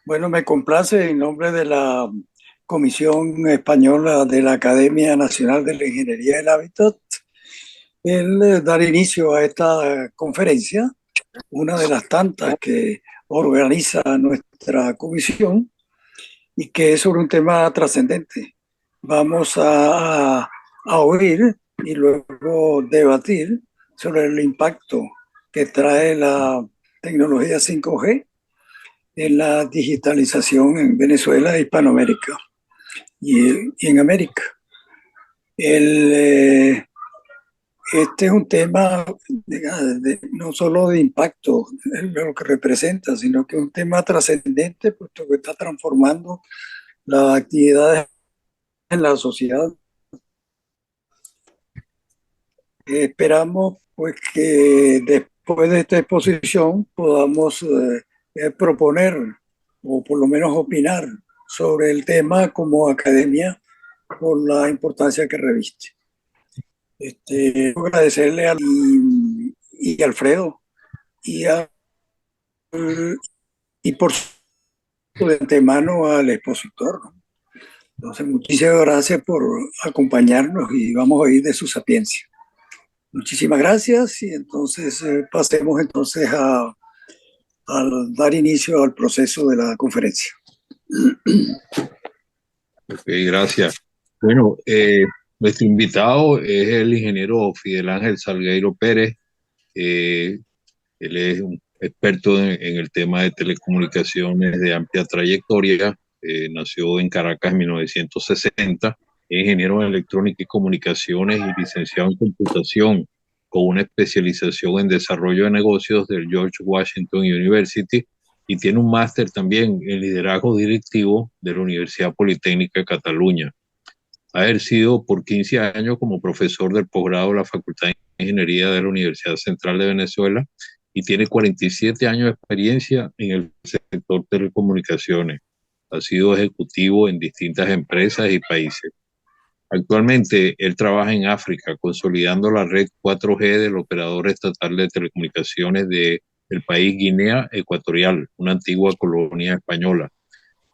Bueno, me complace en nombre de la Comisión Española de la Academia Nacional de la Ingeniería del Hábitat el dar inicio a esta conferencia, una de las tantas que organiza nuestra comisión y que es sobre un tema trascendente. Vamos a oír y luego debatir sobre el impacto que trae la tecnología 5G en la digitalización en Venezuela e Hispanoamérica y en América. El, este es un tema no solo de impacto en lo que representa, sino que es un tema trascendente, puesto que está transformando las actividades en la sociedad. Esperamos pues que después de esta exposición podamos proponer o por lo menos opinar sobre el tema como academia por la importancia que reviste. Agradecerle y Alfredo y, a, y por de antemano al expositor, ¿no? Entonces, muchísimas gracias por acompañarnos y vamos a oír de su sapiencia. Muchísimas gracias y entonces pasemos entonces a dar inicio al proceso de la conferencia. Ok, gracias. Bueno, nuestro invitado es el ingeniero Fidel Ángel Salgueiro Pérez. Eh, Él es un experto en el tema de telecomunicaciones de amplia trayectoria. Nació en Caracas en 1960. Es ingeniero en electrónica y comunicaciones y licenciado en computación con una especialización en desarrollo de negocios del George Washington University y tiene un máster también en liderazgo directivo de la Universidad Politécnica de Cataluña. Ha ejercido por 15 años como profesor del posgrado de la Facultad de Ingeniería de la Universidad Central de Venezuela y tiene 47 años de experiencia en el sector telecomunicaciones. Ha sido ejecutivo en distintas empresas y países. Actualmente, él trabaja en África, consolidando la red 4G del operador estatal de telecomunicaciones del país Guinea Ecuatorial, una antigua colonia española.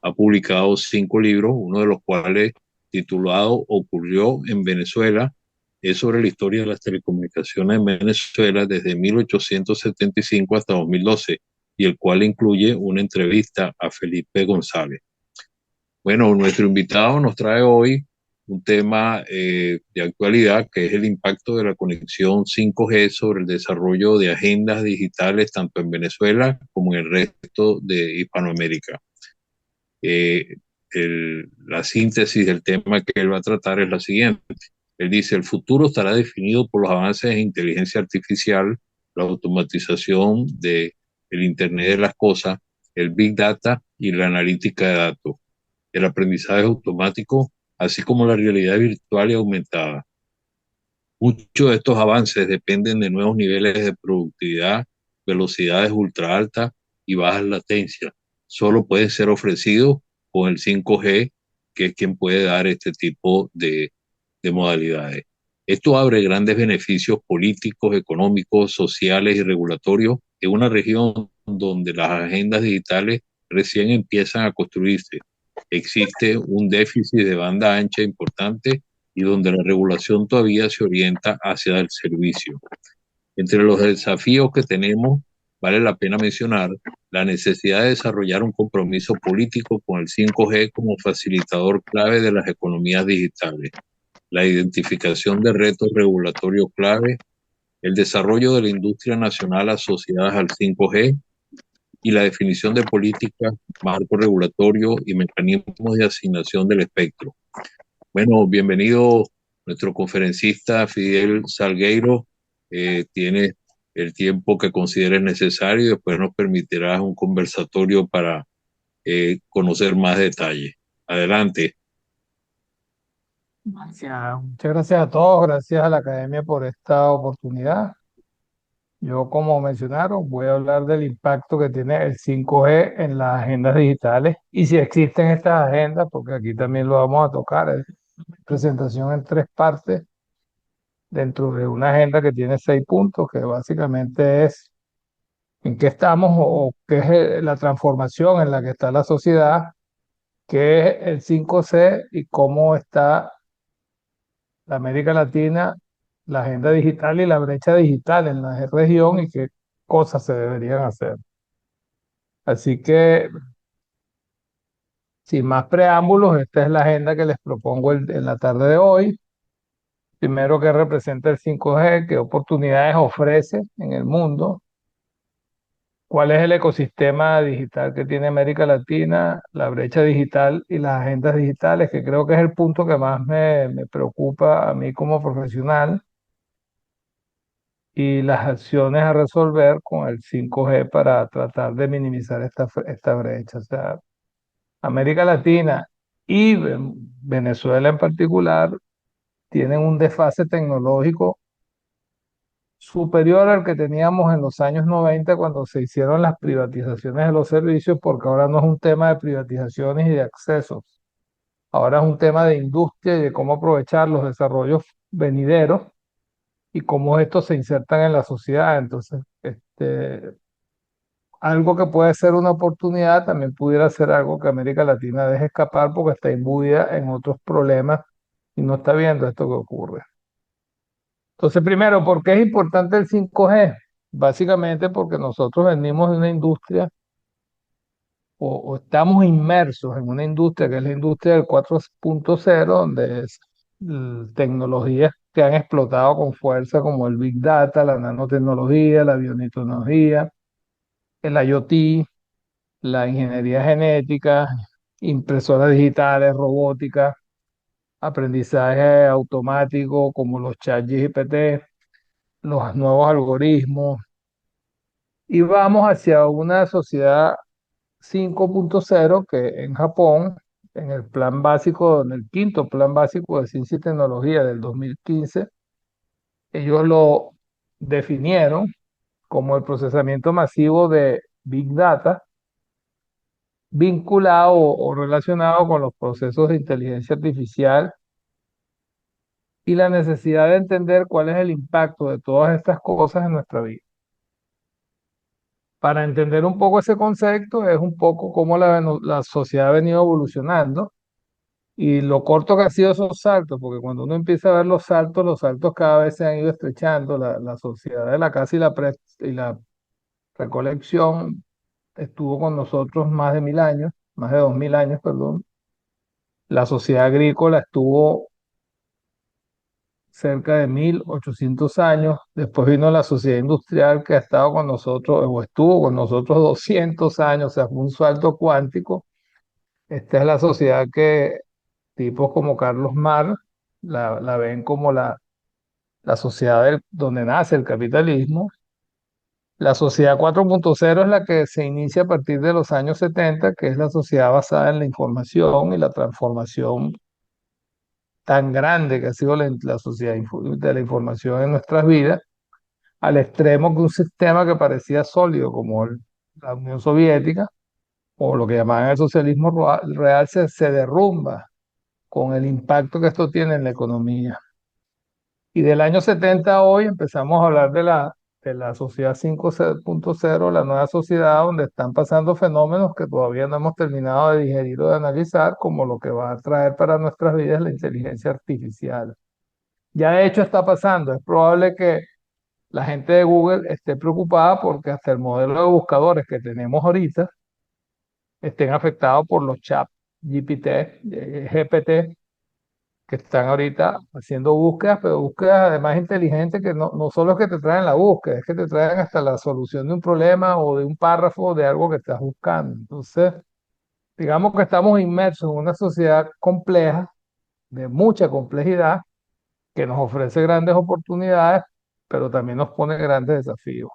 Ha publicado 5 libros, uno de los cuales, titulado Ocurrió en Venezuela, es sobre la historia de las telecomunicaciones en Venezuela desde 1875 hasta 2012, y el cual incluye una entrevista a Felipe González. Bueno, nuestro invitado nos trae hoy un tema de actualidad, que es el impacto de la conexión 5G sobre el desarrollo de agendas digitales tanto en Venezuela como en el resto de Hispanoamérica. Eh, la síntesis del tema que él va a tratar es la siguiente. Él dice, el futuro estará definido por los avances en inteligencia artificial, la automatización del Internet de las cosas, el Big Data y la analítica de datos, el aprendizaje automático, así como la realidad virtual y aumentada. Muchos de estos avances dependen de nuevos niveles de productividad, velocidades ultra altas y bajas latencias. Solo pueden ser ofrecidos con el 5G, que es quien puede dar este tipo de modalidades. Esto abre grandes beneficios políticos, económicos, sociales y regulatorios en una región donde las agendas digitales recién empiezan a construirse. Existe un déficit de banda ancha importante y donde la regulación todavía se orienta hacia el servicio. Entre los desafíos que tenemos, vale la pena mencionar la necesidad de desarrollar un compromiso político con el 5G como facilitador clave de las economías digitales, la identificación de retos regulatorios clave, el desarrollo de la industria nacional asociadas al 5G y la definición de políticas, marco regulatorio y mecanismos de asignación del espectro. Bueno, bienvenido nuestro conferencista Fidel Salgueiro. Tiene el tiempo que consideres necesario y después nos permitirás un conversatorio para conocer más detalles. Adelante. Gracias. Muchas gracias a todos, gracias a la Academia por esta oportunidad. Yo, como mencionaron, voy a hablar del impacto que tiene el 5G en las agendas digitales y si existen estas agendas, porque aquí también lo vamos a tocar. Es presentación en 3 partes dentro de una agenda que tiene 6 puntos, que básicamente es en qué estamos o qué es la transformación en la que está la sociedad, qué es el 5C y cómo está la América Latina, la agenda digital y la brecha digital en la región y qué cosas se deberían hacer. Así que, sin más preámbulos, esta es la agenda que les propongo en la tarde de hoy. Primero, ¿qué representa el 5G? ¿Qué oportunidades ofrece en el mundo? ¿Cuál es el ecosistema digital que tiene América Latina, la brecha digital y las agendas digitales, que creo que es el punto que más me preocupa a mí como profesional, y las acciones a resolver con el 5G para tratar de minimizar esta brecha? O sea, América Latina y Venezuela en particular tienen un desfase tecnológico superior al que teníamos en los años 90 cuando se hicieron las privatizaciones de los servicios, porque ahora no es un tema de privatizaciones y de accesos, ahora es un tema de industria y de cómo aprovechar los desarrollos venideros y cómo estos se insertan en la sociedad. Entonces, algo que puede ser una oportunidad también pudiera ser algo que América Latina deje escapar porque está imbuida en otros problemas y no está viendo esto que ocurre. Entonces, primero, ¿por qué es importante el 5G? Básicamente porque nosotros venimos de una industria o estamos inmersos en una industria que es la industria del 4.0, donde es tecnologías que han explotado con fuerza como el Big Data, la nanotecnología, la biotecnología, el IoT, la ingeniería genética, impresoras digitales, robótica, aprendizaje automático como los chat GPT, los nuevos algoritmos, y vamos hacia una sociedad 5.0 que en Japón, en el plan básico, en el quinto plan básico de ciencia y tecnología del 2015, ellos lo definieron como el procesamiento masivo de Big Data vinculado o relacionado con los procesos de inteligencia artificial y la necesidad de entender cuál es el impacto de todas estas cosas en nuestra vida. Para entender un poco ese concepto, es un poco cómo la sociedad ha venido evolucionando y lo corto que han sido esos saltos, porque cuando uno empieza a ver los saltos cada vez se han ido estrechando. La sociedad de la caza y la recolección estuvo con nosotros más de 1000 años, más de 2000 años, perdón. La sociedad agrícola estuvo cerca de 1800 años. Después vino la sociedad industrial que ha estado con nosotros o estuvo con nosotros 200 años, o sea, fue un salto cuántico. Esta es la sociedad que tipos como Carlos Marx la ven como la sociedad donde nace el capitalismo. La sociedad 4.0 es la que se inicia a partir de los años 70, que es la sociedad basada en la información y la transformación tan grande que ha sido la sociedad de la información en nuestras vidas, al extremo que un sistema que parecía sólido como la Unión Soviética o lo que llamaban el socialismo real se derrumba con el impacto que esto tiene en la economía. Y del año 70 a hoy empezamos a hablar de la sociedad 5.0, la nueva sociedad donde están pasando fenómenos que todavía no hemos terminado de digerir o de analizar, como lo que va a traer para nuestras vidas la inteligencia artificial. Ya de hecho está pasando. Es probable que la gente de Google esté preocupada porque hasta el modelo de buscadores que tenemos ahorita estén afectados por los chats GPT, que están ahorita haciendo búsquedas, pero búsquedas además inteligentes que no solo es que te traen la búsqueda, es que te traen hasta la solución de un problema o de un párrafo de algo que estás buscando. Entonces, digamos que estamos inmersos en una sociedad compleja, de mucha complejidad, que nos ofrece grandes oportunidades, pero también nos pone grandes desafíos.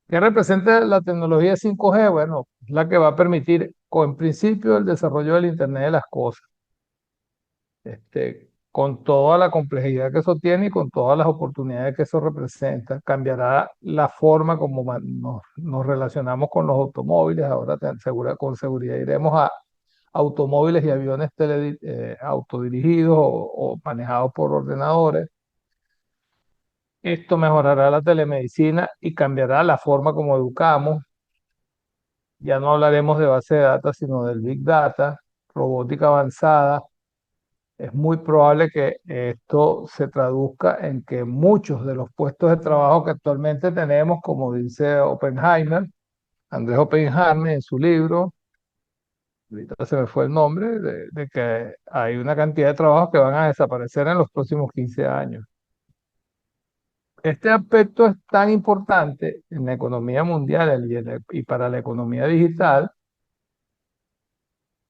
¿Qué representa la tecnología 5G? Bueno, es la que va a permitir, en principio, el desarrollo del Internet de las cosas, con toda la complejidad que eso tiene y con todas las oportunidades que eso representa. Cambiará la forma como nos relacionamos con los automóviles. Ahora con seguridad iremos a automóviles y aviones autodirigidos o manejados por ordenadores. Esto mejorará la telemedicina y cambiará la forma como educamos. Ya no hablaremos de base de datos, sino del Big Data, robótica avanzada. Es muy probable que esto se traduzca en que muchos de los puestos de trabajo que actualmente tenemos, como dice Oppenheimer, Andrés Oppenheimer en su libro, ahorita se me fue el nombre, de que hay una cantidad de trabajos que van a desaparecer en los próximos 15 años. Este aspecto es tan importante en la economía mundial y para la economía digital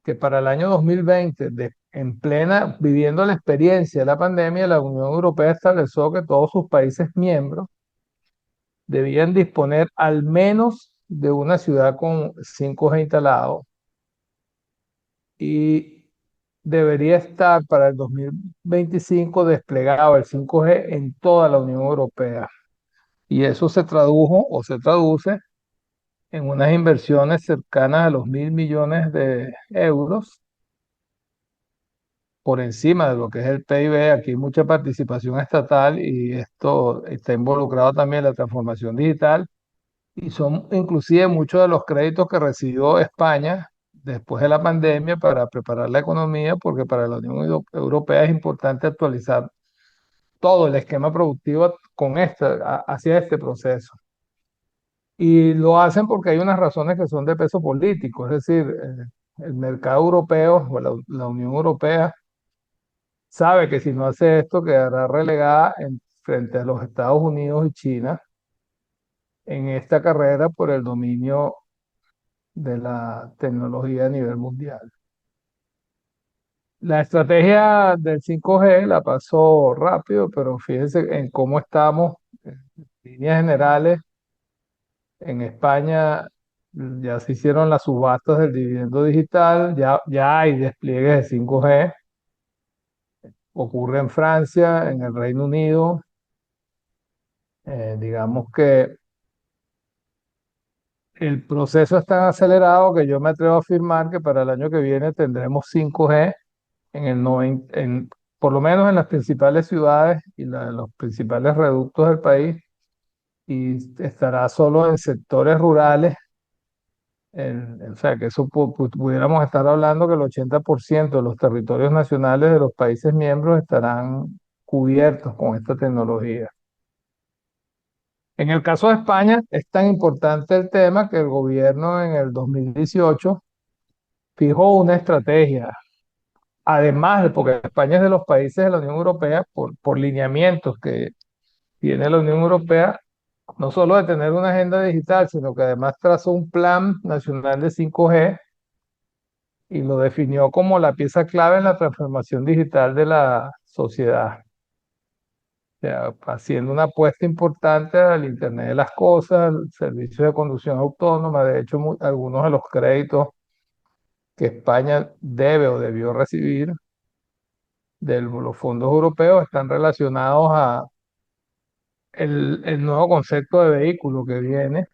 que para el año 2020, en plena, viviendo la experiencia de la pandemia, la Unión Europea estableció que todos sus países miembros debían disponer al menos de una ciudad con 5G instalado y debería estar para el 2025 desplegado el 5G en toda la Unión Europea. Y eso se tradujo o se traduce en unas inversiones cercanas a los 1.000 millones de euros por encima de lo que es el PIB. Aquí hay mucha participación estatal y esto está involucrado también en la transformación digital y son inclusive muchos de los créditos que recibió España después de la pandemia para preparar la economía, porque para la Unión Europea es importante actualizar todo el esquema productivo hacia este proceso. Y lo hacen porque hay unas razones que son de peso político, es decir, el mercado europeo o la Unión Europea sabe que si no hace esto quedará relegada frente a los Estados Unidos y China en esta carrera por el dominio de la tecnología a nivel mundial. La estrategia del 5G la pasó rápido, pero fíjense en cómo estamos en líneas generales. En España ya se hicieron las subastas del dividendo digital, ya hay despliegues de 5G. Ocurre en Francia, en el Reino Unido. Digamos que el proceso es tan acelerado que yo me atrevo a afirmar que para el año que viene tendremos 5G en el 90, por lo menos en las principales ciudades y los principales reductos del país, y estará solo en sectores rurales. O sea, que eso pudiéramos estar hablando que el 80% de los territorios nacionales de los países miembros estarán cubiertos con esta tecnología. En el caso de España, es tan importante el tema que el gobierno en el 2018 fijó una estrategia. Además, porque España es de los países de la Unión Europea, por lineamientos que tiene la Unión Europea, no solo de tener una agenda digital, sino que además trazó un plan nacional de 5G y lo definió como la pieza clave en la transformación digital de la sociedad. O sea, haciendo una apuesta importante al Internet de las cosas, al servicio de conducción autónoma. De hecho, algunos de los créditos que España debe o debió recibir de los fondos europeos están relacionados a el nuevo concepto de vehículo que viene.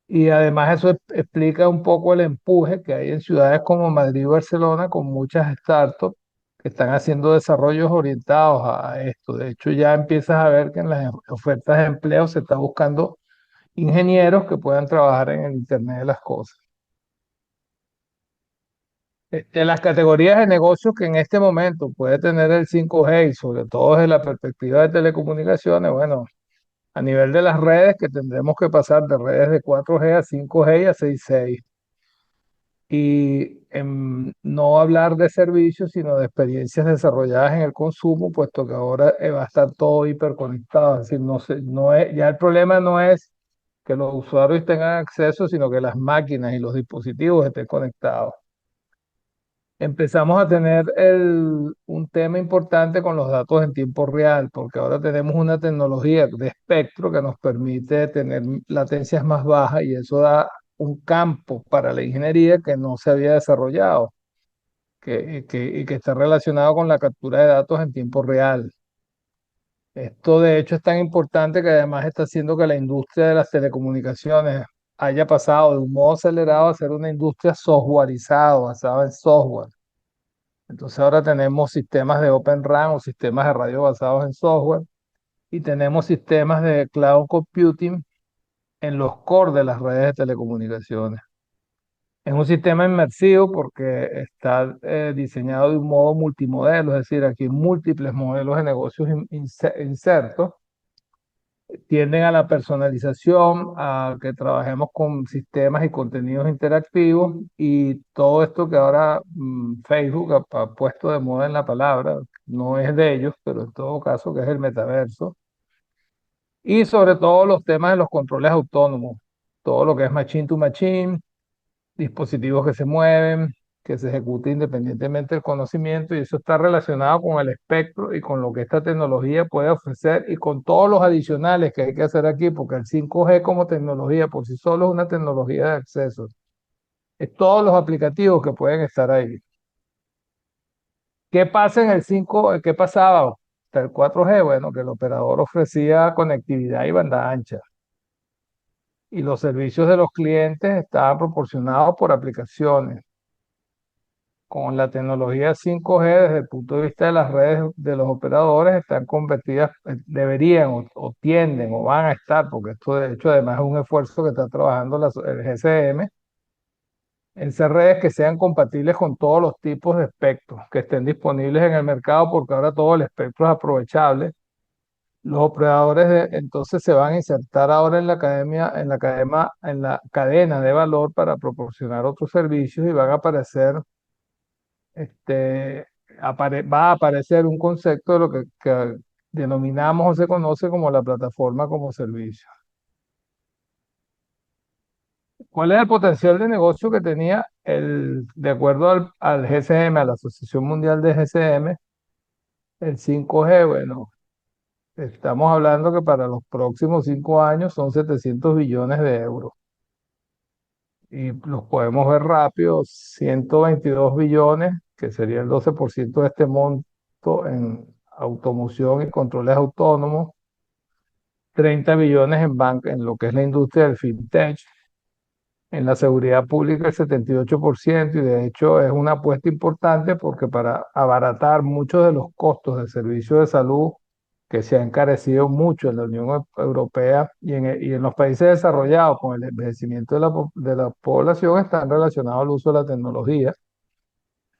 Y además eso explica un poco el empuje que hay en ciudades como Madrid y Barcelona con muchas startups que están haciendo desarrollos orientados a esto. De hecho, ya empiezas a ver que en las ofertas de empleo se está buscando ingenieros que puedan trabajar en el Internet de las cosas. Las categorías de negocios que en este momento puede tener el 5G y sobre todo desde la perspectiva de telecomunicaciones, bueno, a nivel de las redes que tendremos que pasar de redes de 4G a 5G y a 6G. Y no hablar de servicios, sino de experiencias desarrolladas en el consumo, puesto que ahora va a estar todo hiperconectado. Es decir, ya el problema no es que los usuarios tengan acceso, sino que las máquinas y los dispositivos estén conectados. Empezamos a tener un tema importante con los datos en tiempo real, porque ahora tenemos una tecnología de espectro que nos permite tener latencias más bajas y eso da un campo para la ingeniería que no se había desarrollado y que está relacionado con la captura de datos en tiempo real. Esto de hecho es tan importante que además está haciendo que la industria de las telecomunicaciones haya pasado de un modo acelerado a ser una industria softwareizada, basada en software. Entonces ahora tenemos sistemas de Open RAN o sistemas de radio basados en software y tenemos sistemas de cloud computing en los cores de las redes de telecomunicaciones. Es un sistema inmersivo porque está diseñado de un modo multimodelo, es decir, aquí hay múltiples modelos de negocios insertos, tienden a la personalización, a que trabajemos con sistemas y contenidos interactivos y todo esto que ahora Facebook ha puesto de moda en la palabra, no es de ellos, pero en todo caso que es el metaverso, y sobre todo los temas de los controles autónomos, todo lo que es machine to machine, dispositivos que se mueven, que se ejecuten independientemente del conocimiento, y eso está relacionado con el espectro y con lo que esta tecnología puede ofrecer y con todos los adicionales que hay que hacer aquí, porque el 5G como tecnología por sí solo es una tecnología de acceso. Es todos los aplicativos que pueden estar ahí. ¿Qué pasa en el 5? ¿Qué pasaba hasta el 4G? Bueno, que el operador ofrecía conectividad y banda ancha, y los servicios de los clientes estaban proporcionados por aplicaciones. Con la tecnología 5G, desde el punto de vista de las redes de los operadores, están convertidas, deberían o tienden o van a estar, porque esto de hecho además es un esfuerzo que está trabajando el GCM, en ser redes que sean compatibles con todos los tipos de espectros que estén disponibles en el mercado, porque ahora todo el espectro es aprovechable. Los operadores entonces se van a insertar ahora en la academia, en la cadena de valor para proporcionar otros servicios, y van a aparecer va a aparecer un concepto de lo que denominamos o se conoce como la plataforma como servicio. ¿Cuál es el potencial de negocio que tenía de acuerdo al GCM, a la Asociación Mundial de GCM, el 5G? Bueno, estamos hablando que para los próximos 5 años son 700 billones de euros. Y los podemos ver rápido: 122 billones, que sería el 12% de este monto en automoción y controles autónomos, 30 billones en lo que es la industria del fintech, en la seguridad pública el 78%, y de hecho es una apuesta importante porque para abaratar muchos de los costos del servicio de salud que se ha encarecido mucho en la Unión Europea y en los países desarrollados con el envejecimiento de la población, están relacionados al uso de la tecnología,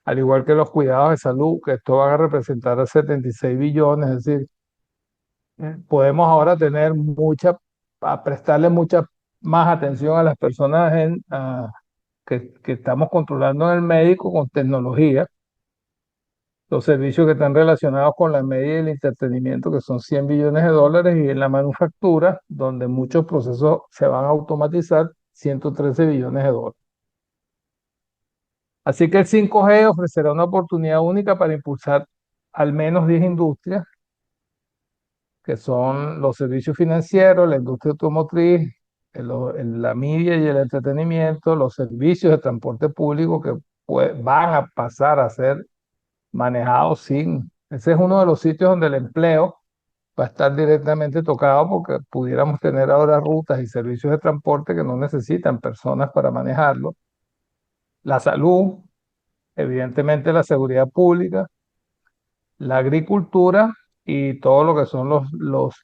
al igual que los cuidados de salud, que esto van a representar 76 billones, es decir, podemos ahora prestarle mucha más atención a las personas que estamos controlando en el médico con tecnología, los servicios que están relacionados con la media y el entretenimiento, que son 100 billones de dólares, y en la manufactura, donde muchos procesos se van a automatizar, 113 billones de dólares. Así que el 5G ofrecerá una oportunidad única para impulsar al menos 10 industrias, que son los servicios financieros, la industria automotriz, la media y el entretenimiento, los servicios de transporte público que van a pasar a ser manejados sin. Ese es uno de los sitios donde el empleo va a estar directamente tocado, porque pudiéramos tener ahora rutas y servicios de transporte que no necesitan personas para manejarlo. La salud, evidentemente la seguridad pública, la agricultura y todo lo que son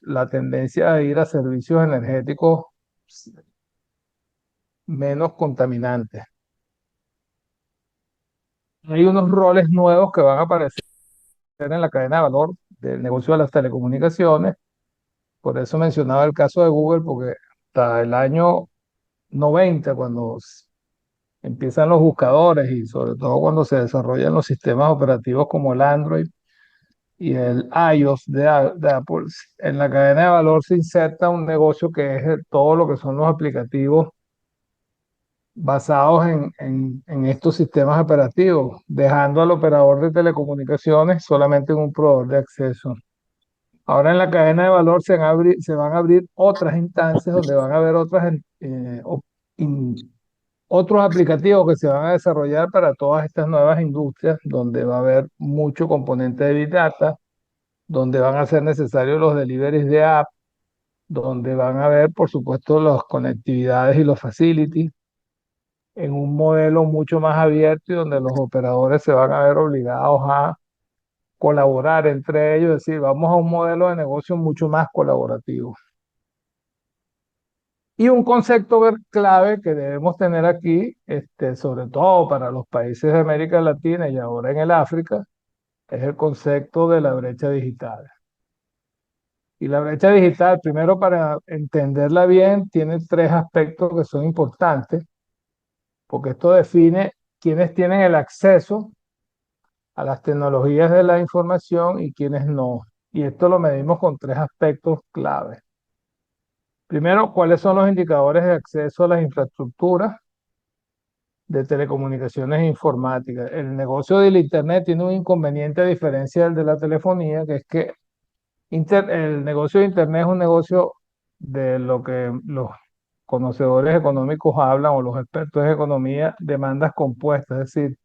la tendencia a ir a servicios energéticos menos contaminantes. Hay unos roles nuevos que van a aparecer en la cadena de valor del negocio de las telecomunicaciones. Por eso mencionaba el caso de Google, porque hasta el año 90, cuando empiezan los buscadores y sobre todo cuando se desarrollan los sistemas operativos como el Android y el iOS de Apple, en la cadena de valor se inserta un negocio que es todo lo que son los aplicativos basados en estos sistemas operativos, dejando al operador de telecomunicaciones solamente en un proveedor de acceso. Ahora en la cadena de valor se van a abrir otras instancias donde van a haber otros aplicativos que se van a desarrollar para todas estas nuevas industrias, donde va a haber mucho componente de Big Data, donde van a ser necesarios los deliveries de app, donde van a haber, por supuesto, las conectividades y los facilities, en un modelo mucho más abierto y donde los operadores se van a ver obligados a colaborar entre ellos, es decir, vamos a un modelo de negocio mucho más colaborativo. Y un concepto clave que debemos tener aquí, sobre todo para los países de América Latina y ahora en el África, es el concepto de la brecha digital. Y la brecha digital, primero para entenderla bien, tiene tres aspectos que son importantes, porque esto define quiénes tienen el acceso a las tecnologías de la información y quiénes no. Y esto lo medimos con tres aspectos clave. Primero, ¿cuáles son los indicadores de acceso a las infraestructuras de telecomunicaciones e informática? El negocio del Internet tiene un inconveniente a diferencia del de la telefonía, que es que el negocio de Internet es un negocio de lo que los conocedores económicos hablan o los expertos de economía, demandas compuestas. Es decir,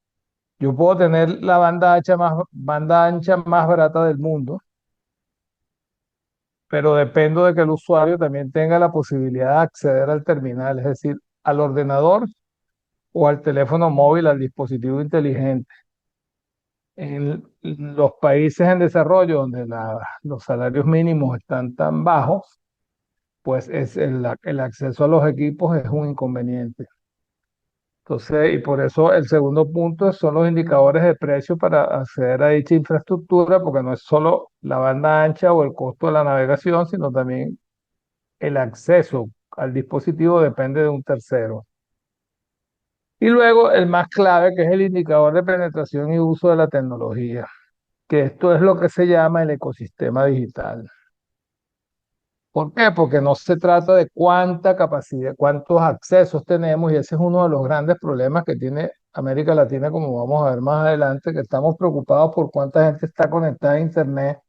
yo puedo tener la banda ancha más barata del mundo, pero dependo de que el usuario también tenga la posibilidad de acceder al terminal, es decir, al ordenador o al teléfono móvil, al dispositivo inteligente. En los países en desarrollo donde los salarios mínimos están tan bajos, pues el acceso a los equipos es un inconveniente. Entonces, y por eso el segundo punto son los indicadores de precio para acceder a dicha infraestructura, porque no es solo la banda ancha o el costo de la navegación, sino también el acceso al dispositivo depende de un tercero. Y luego el más clave, que es el indicador de penetración y uso de la tecnología, que esto es lo que se llama el ecosistema digital. ¿Por qué? Porque no se trata de cuánta capacidad, cuántos accesos tenemos, y ese es uno de los grandes problemas que tiene América Latina, como vamos a ver más adelante, que estamos preocupados por cuánta gente está conectada a Internet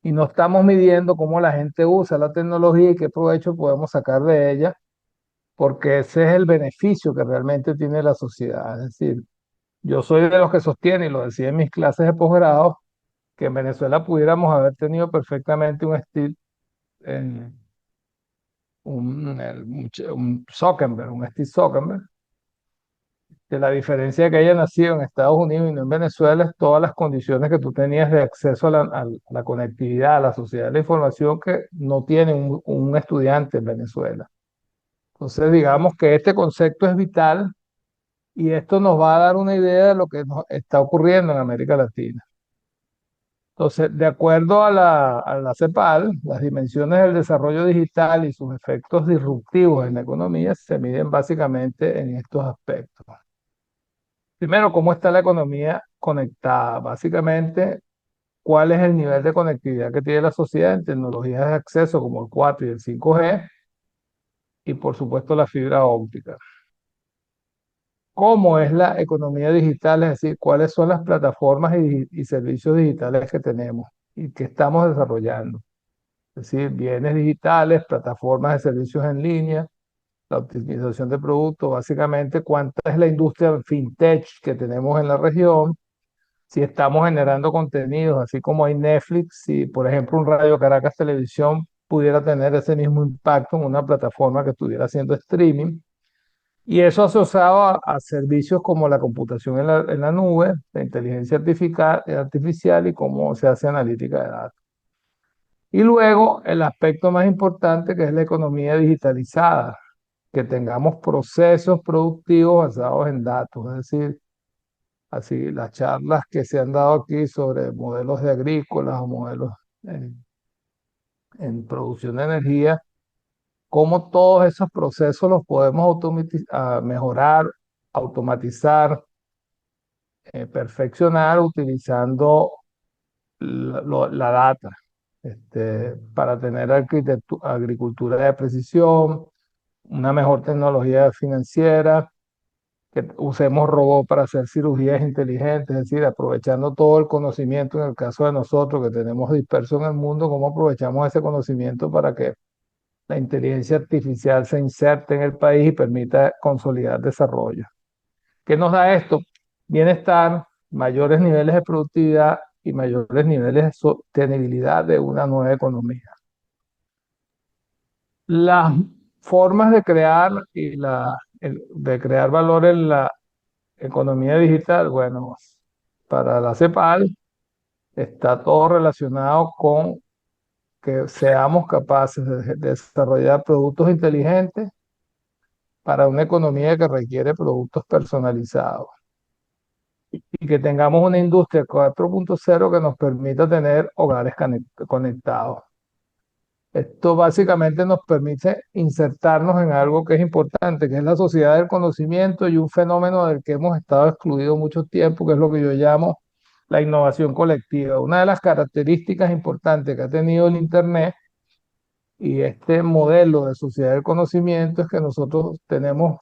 y no estamos midiendo cómo la gente usa la tecnología y qué provecho podemos sacar de ella, porque ese es el beneficio que realmente tiene la sociedad. Es decir, yo soy de los que sostiene, y lo decía en mis clases de posgrado, que en Venezuela pudiéramos haber tenido perfectamente un Steve, un Zuckerberg, un Steve Zuckerberg, que la diferencia de que haya nacido en Estados Unidos y no en Venezuela es todas las condiciones que tú tenías de acceso a la conectividad, a la sociedad de la información que no tiene un estudiante en Venezuela. Entonces, digamos que este concepto es vital y esto nos va a dar una idea de lo que nos está ocurriendo en América Latina. Entonces, de acuerdo a la CEPAL, las dimensiones del desarrollo digital y sus efectos disruptivos en la economía se miden básicamente en estos aspectos. Primero, ¿cómo está la economía conectada? Básicamente, ¿cuál es el nivel de conectividad que tiene la sociedad en tecnologías de acceso como el 4 y el 5G? Y por supuesto la fibra óptica. ¿Cómo es la economía digital? Es decir, ¿cuáles son las plataformas y servicios digitales que tenemos y que estamos desarrollando? Es decir, bienes digitales, plataformas de servicios en línea, la optimización de productos, básicamente cuánta es la industria fintech que tenemos en la región, si estamos generando contenidos, así como hay Netflix, si por ejemplo un Radio Caracas Televisión pudiera tener ese mismo impacto en una plataforma que estuviera haciendo streaming, y eso asociado a servicios como la computación en la nube, la inteligencia artificial y cómo se hace analítica de datos. Y luego el aspecto más importante, que es la economía digitalizada, que tengamos procesos productivos basados en datos, es decir, así las charlas que se han dado aquí sobre modelos de agrícolas o modelos en producción de energía, cómo todos esos procesos los podemos mejorar, automatizar, perfeccionar utilizando la data, para tener agricultura de precisión, una mejor tecnología financiera, que usemos robots para hacer cirugías inteligentes, es decir, aprovechando todo el conocimiento, en el caso de nosotros que tenemos disperso en el mundo, cómo aprovechamos ese conocimiento para que la inteligencia artificial se inserte en el país y permita consolidar desarrollo. ¿Qué nos da esto? Bienestar, mayores niveles de productividad y mayores niveles de sostenibilidad de una nueva economía. Las formas de crear de crear valor en la economía digital, bueno, para la CEPAL, está todo relacionado con que seamos capaces de desarrollar productos inteligentes para una economía que requiere productos personalizados y que tengamos una industria 4.0 que nos permita tener hogares conectados. Esto básicamente nos permite insertarnos en algo que es importante, que es la sociedad del conocimiento y un fenómeno del que hemos estado excluidos mucho tiempo, que es lo que yo llamo la innovación colectiva. Una de las características importantes que ha tenido el Internet y este modelo de sociedad del conocimiento es que nosotros tenemos,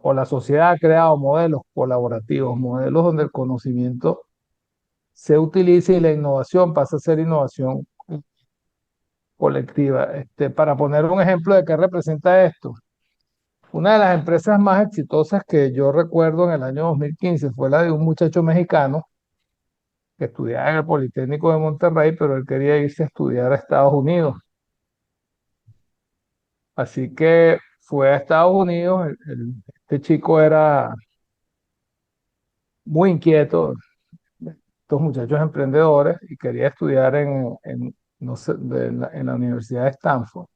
o la sociedad ha creado modelos colaborativos, modelos donde el conocimiento se utiliza y la innovación pasa a ser innovación colectiva. Para poner un ejemplo de qué representa esto, una de las empresas más exitosas que yo recuerdo en el año 2015 fue la de un muchacho mexicano que estudiaba en el Politécnico de Monterrey, pero él quería irse a estudiar a Estados Unidos. Así que fue a Estados Unidos. Este chico era muy inquieto, estos muchachos emprendedores, y quería estudiar no sé, en la Universidad de Stanford.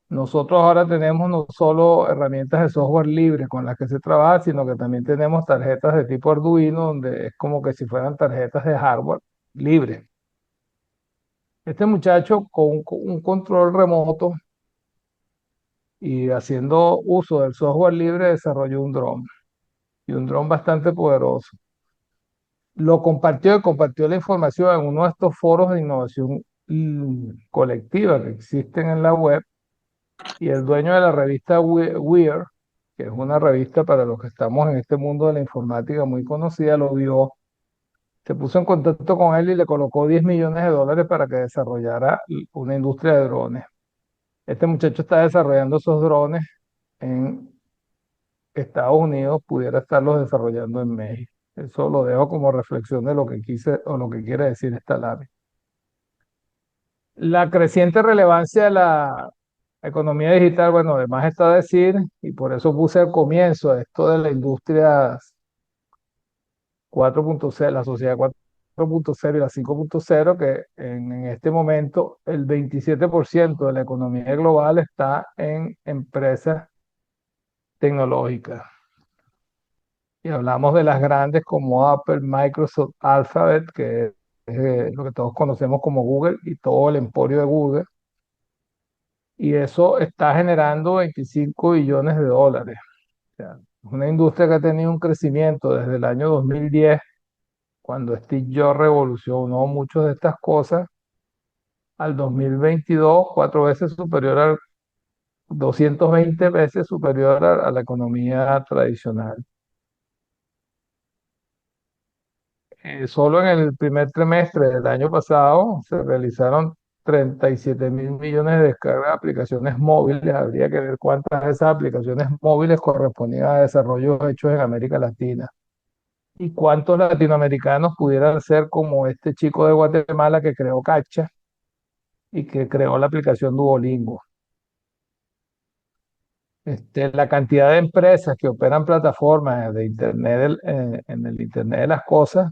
Nosotros ahora tenemos no solo herramientas de software libre con las que se trabaja, sino que también tenemos tarjetas de tipo Arduino, donde es como que si fueran tarjetas de hardware libre. Este muchacho con un control remoto y haciendo uso del software libre desarrolló un dron, y un dron bastante poderoso. Lo compartió y compartió la información en uno de estos foros de innovación colectiva que existen en la web, y el dueño de la revista Weir, que es una revista para los que estamos en este mundo de la informática muy conocida, lo vio, se puso en contacto con él y le colocó 10 millones de dólares para que desarrollara una industria de drones. Este muchacho está desarrollando esos drones en Estados Unidos, pudiera estarlos desarrollando en México. Eso lo dejo como reflexión de lo que quise o lo que quiere decir esta lámina. La creciente relevancia de la economía digital, bueno, además está decir, y por eso puse al comienzo esto de la industria 4.0, la sociedad 4.0 y la 5.0, que en este momento el 27% de la economía global está en empresas tecnológicas. Y hablamos de las grandes como Apple, Microsoft, Alphabet, que es lo que todos conocemos como Google, y todo el emporio de Google. Y eso está generando 25 billones de dólares. O sea, es una industria que ha tenido un crecimiento desde el año 2010, cuando Steve Jobs revolucionó muchas de estas cosas, al 2022, 4 veces superior 220 veces superior a la economía tradicional. Solo en el primer trimestre del año pasado se realizaron 37 mil millones de descargas de aplicaciones móviles. Habría que ver cuántas de esas aplicaciones móviles correspondían a desarrollos hechos en América Latina. Y cuántos latinoamericanos pudieran ser como este chico de Guatemala que creó Cacha y que creó la aplicación Duolingo. La cantidad de empresas que operan plataformas de Internet, en el Internet de las cosas,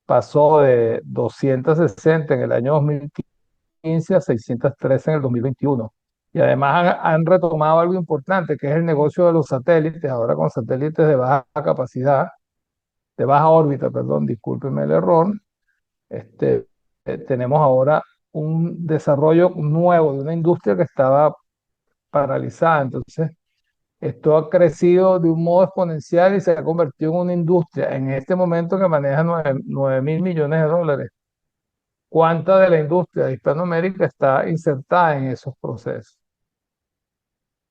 pasó de 260 en el año 2015 a 613 en el 2021. Y además han retomado algo importante, que es el negocio de los satélites, ahora con satélites de baja capacidad, de baja órbita, perdón, discúlpeme el error. Tenemos ahora un desarrollo nuevo de una industria que estaba paralizada. Entonces, esto ha crecido de un modo exponencial y se ha convertido en una industria en este momento que maneja 9 mil millones de dólares. ¿Cuánta de la industria de Hispanoamérica está insertada en esos procesos?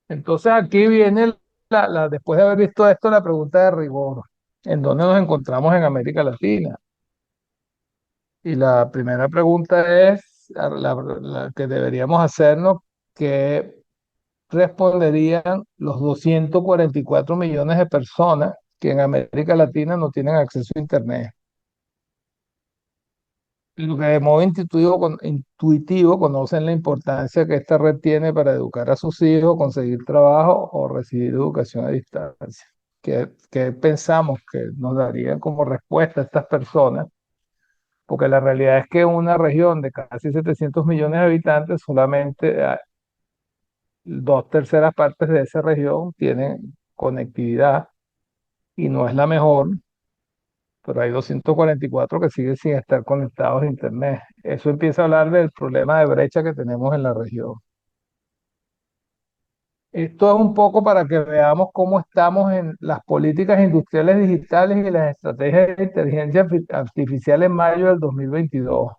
Entonces aquí viene, después de haber visto esto, la pregunta de rigor. ¿En dónde nos encontramos en América Latina? Y la primera pregunta es la que deberíamos hacernos: ¿qué responderían los 244 millones de personas que en América Latina no tienen acceso a Internet? Lo que de modo intuitivo conocen la importancia que esta red tiene para educar a sus hijos, conseguir trabajo o recibir educación a distancia. ¿Qué pensamos que nos darían como respuesta a estas personas porque la realidad es que una región de casi 700 millones de habitantes, solamente dos terceras partes de esa región tienen conectividad y no es la mejor, pero hay 244 que siguen sin estar conectados a Internet. Eso empieza a hablar del problema de brecha que tenemos en la región. Esto es un poco para que veamos cómo estamos en las políticas industriales digitales y las estrategias de inteligencia artificial en mayo del 2022.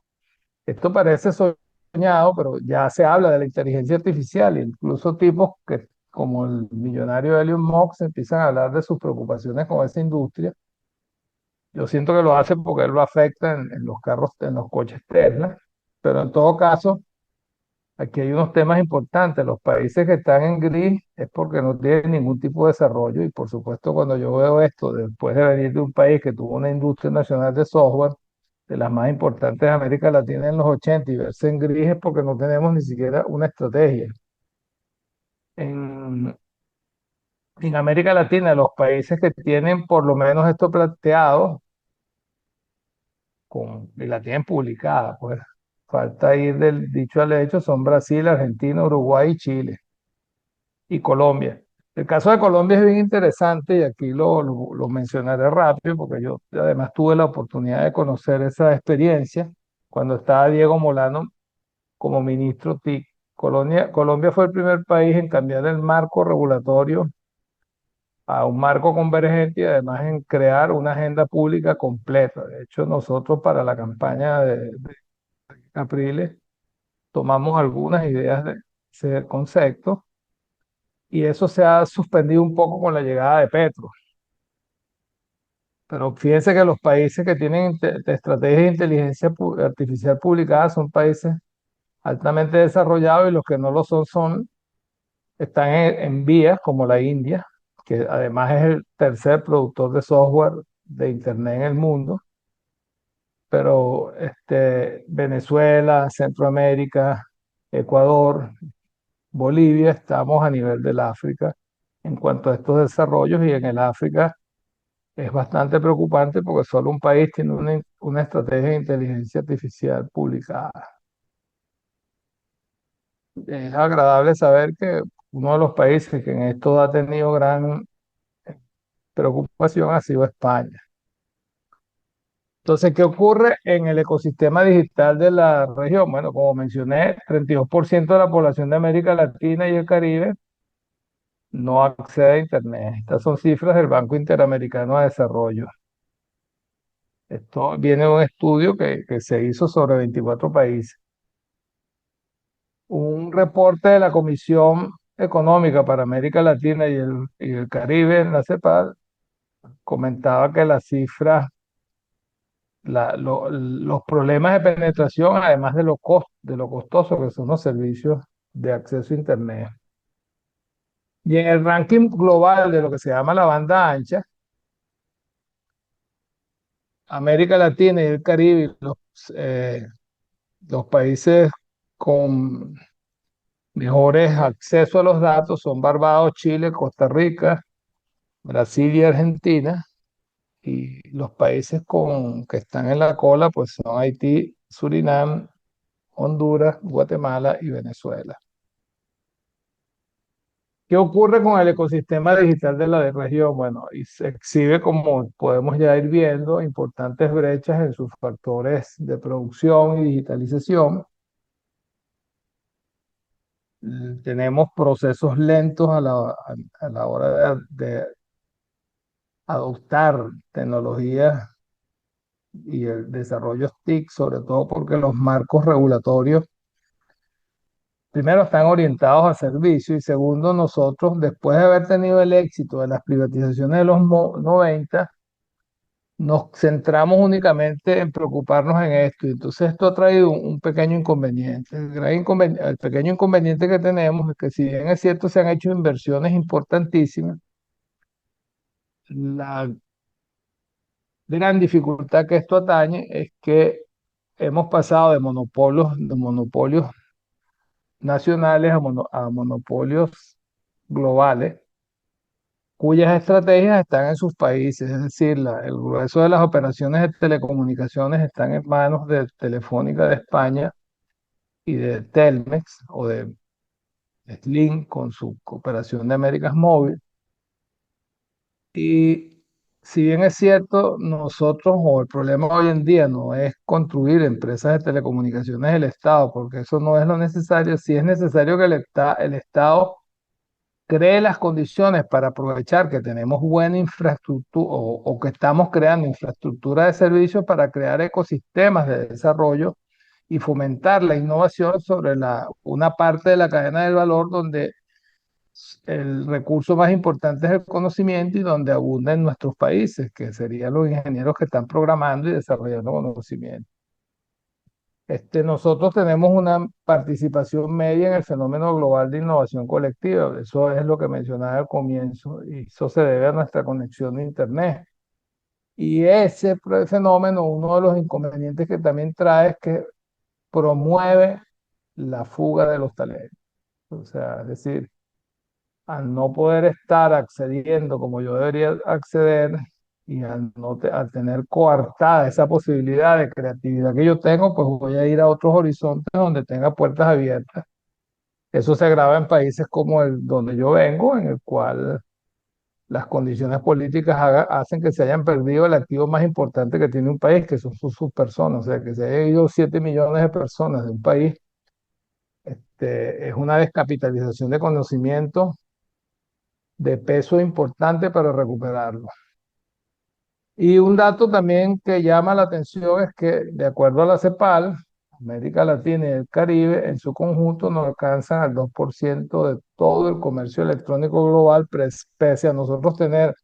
Esto parece soñado, pero ya se habla de la inteligencia artificial, incluso tipos que, como el millonario Elon Musk, empiezan a hablar de sus preocupaciones con esa industria. Yo siento que lo hace porque él lo afecta en los carros, en los coches Tesla, pero en todo caso, aquí hay unos temas importantes. Los países que están en gris es porque no tienen ningún tipo de desarrollo, y por supuesto cuando yo veo esto, después de venir de un país que tuvo una industria nacional de software, de las más importantes de América Latina en los 80, y verse en gris es porque no tenemos ni siquiera una estrategia. En, en América Latina, los países que tienen por lo menos esto planteado, y la tienen publicada, pues falta ir del dicho al hecho, son Brasil, Argentina, Uruguay y Chile y Colombia. El caso de Colombia es bien interesante y aquí lo mencionaré rápido porque yo además tuve la oportunidad de conocer esa experiencia cuando estaba Diego Molano como ministro TIC. Colombia fue el primer país en cambiar el marco regulatorio a un marco convergente y además en crear una agenda pública completa. De hecho, nosotros para la campaña de Capriles tomamos algunas ideas de ese concepto y eso se ha suspendido un poco con la llegada de Petro. Pero fíjense que los países que tienen estrategias de inteligencia artificial publicadas son países altamente desarrollados, y los que no lo están en vías, como la India, que además es el tercer productor de software de Internet en el mundo. Pero Venezuela, Centroamérica, Ecuador, Bolivia, estamos a nivel del África en cuanto a estos desarrollos, y en el África es bastante preocupante porque solo un país tiene una estrategia de inteligencia artificial publicada. Es agradable saber que uno de los países que en esto ha tenido gran preocupación ha sido España. Entonces, ¿qué ocurre en el ecosistema digital de la región? Bueno, como mencioné, 32% de la población de América Latina y el Caribe no accede a Internet. Estas son cifras del Banco Interamericano de Desarrollo. Esto viene de un estudio que se hizo sobre 24 países. Un reporte de la Comisión Económica para América Latina y el Caribe, en la CEPAL, comentaba que las cifras, los problemas de penetración, además de lo costoso que son los servicios de acceso a Internet. Y en el ranking global de lo que se llama la banda ancha, América Latina y el Caribe, los países con mejores accesos a los datos son Barbados, Chile, Costa Rica, Brasil y Argentina. Y los países que están en la cola pues son Haití, Surinam, Honduras, Guatemala y Venezuela. ¿Qué ocurre con el ecosistema digital de la región? Bueno, y se exhibe, como podemos ya ir viendo, importantes brechas en sus factores de producción y digitalización. Tenemos procesos lentos a la hora de adoptar tecnologías y el desarrollo TIC, sobre todo porque los marcos regulatorios, primero, están orientados a servicio, y segundo, nosotros, después de haber tenido el éxito de las privatizaciones de los 90, nos centramos únicamente en preocuparnos en esto. Y entonces esto ha traído un pequeño inconveniente. El pequeño inconveniente que tenemos es que, si bien es cierto, se han hecho inversiones importantísimas, la gran dificultad que esto atañe es que hemos pasado de monopolios nacionales a monopolios globales, cuyas estrategias están en sus países, es decir, el grueso de las operaciones de telecomunicaciones están en manos de Telefónica de España y de Telmex o de Slim con su cooperación de Américas Móvil. Y si bien es cierto, nosotros o el problema hoy en día no es construir empresas de telecomunicaciones del Estado, porque eso no es lo necesario. Sí es necesario que el Estado cree las condiciones para aprovechar que tenemos buena infraestructura o que estamos creando infraestructura de servicios para crear ecosistemas de desarrollo y fomentar la innovación sobre una parte de la cadena del valor donde el recurso más importante es el conocimiento y donde abunda en nuestros países, que serían los ingenieros que están programando y desarrollando conocimiento. Nosotros tenemos una participación media en el fenómeno global de innovación colectiva. Eso es lo que mencionaba al comienzo y eso se debe a nuestra conexión a Internet. Y ese fenómeno, uno de los inconvenientes que también trae es que promueve la fuga de los talentos. O sea, es decir, al no poder estar accediendo como yo debería acceder y al tener coartada esa posibilidad de creatividad que yo tengo, pues voy a ir a otros horizontes donde tenga puertas abiertas. Eso se agrava en países como el donde yo vengo, en el cual las condiciones políticas hacen que se hayan perdido el activo más importante que tiene un país, que son sus personas. O sea, que se hayan ido 7 millones de personas de un país, es una descapitalización de conocimiento de peso importante para recuperarlo. Y un dato también que llama la atención es que, de acuerdo a la CEPAL, América Latina y el Caribe en su conjunto no alcanzan al 2% de todo el comercio electrónico global, pese a nosotros tener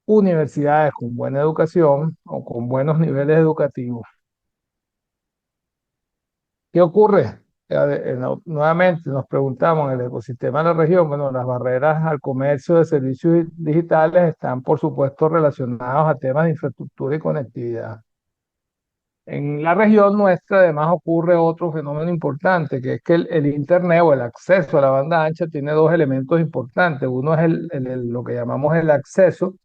universidades con buena educación o con buenos niveles educativos. ¿Qué ocurre? Nuevamente nos preguntamos en el ecosistema de la región, bueno, las barreras al comercio de servicios digitales están, por supuesto, relacionados a temas de infraestructura y conectividad. En la región nuestra, además, ocurre otro fenómeno importante, que es que el Internet o el acceso a la banda ancha tiene dos elementos importantes. Uno es lo que llamamos el acceso,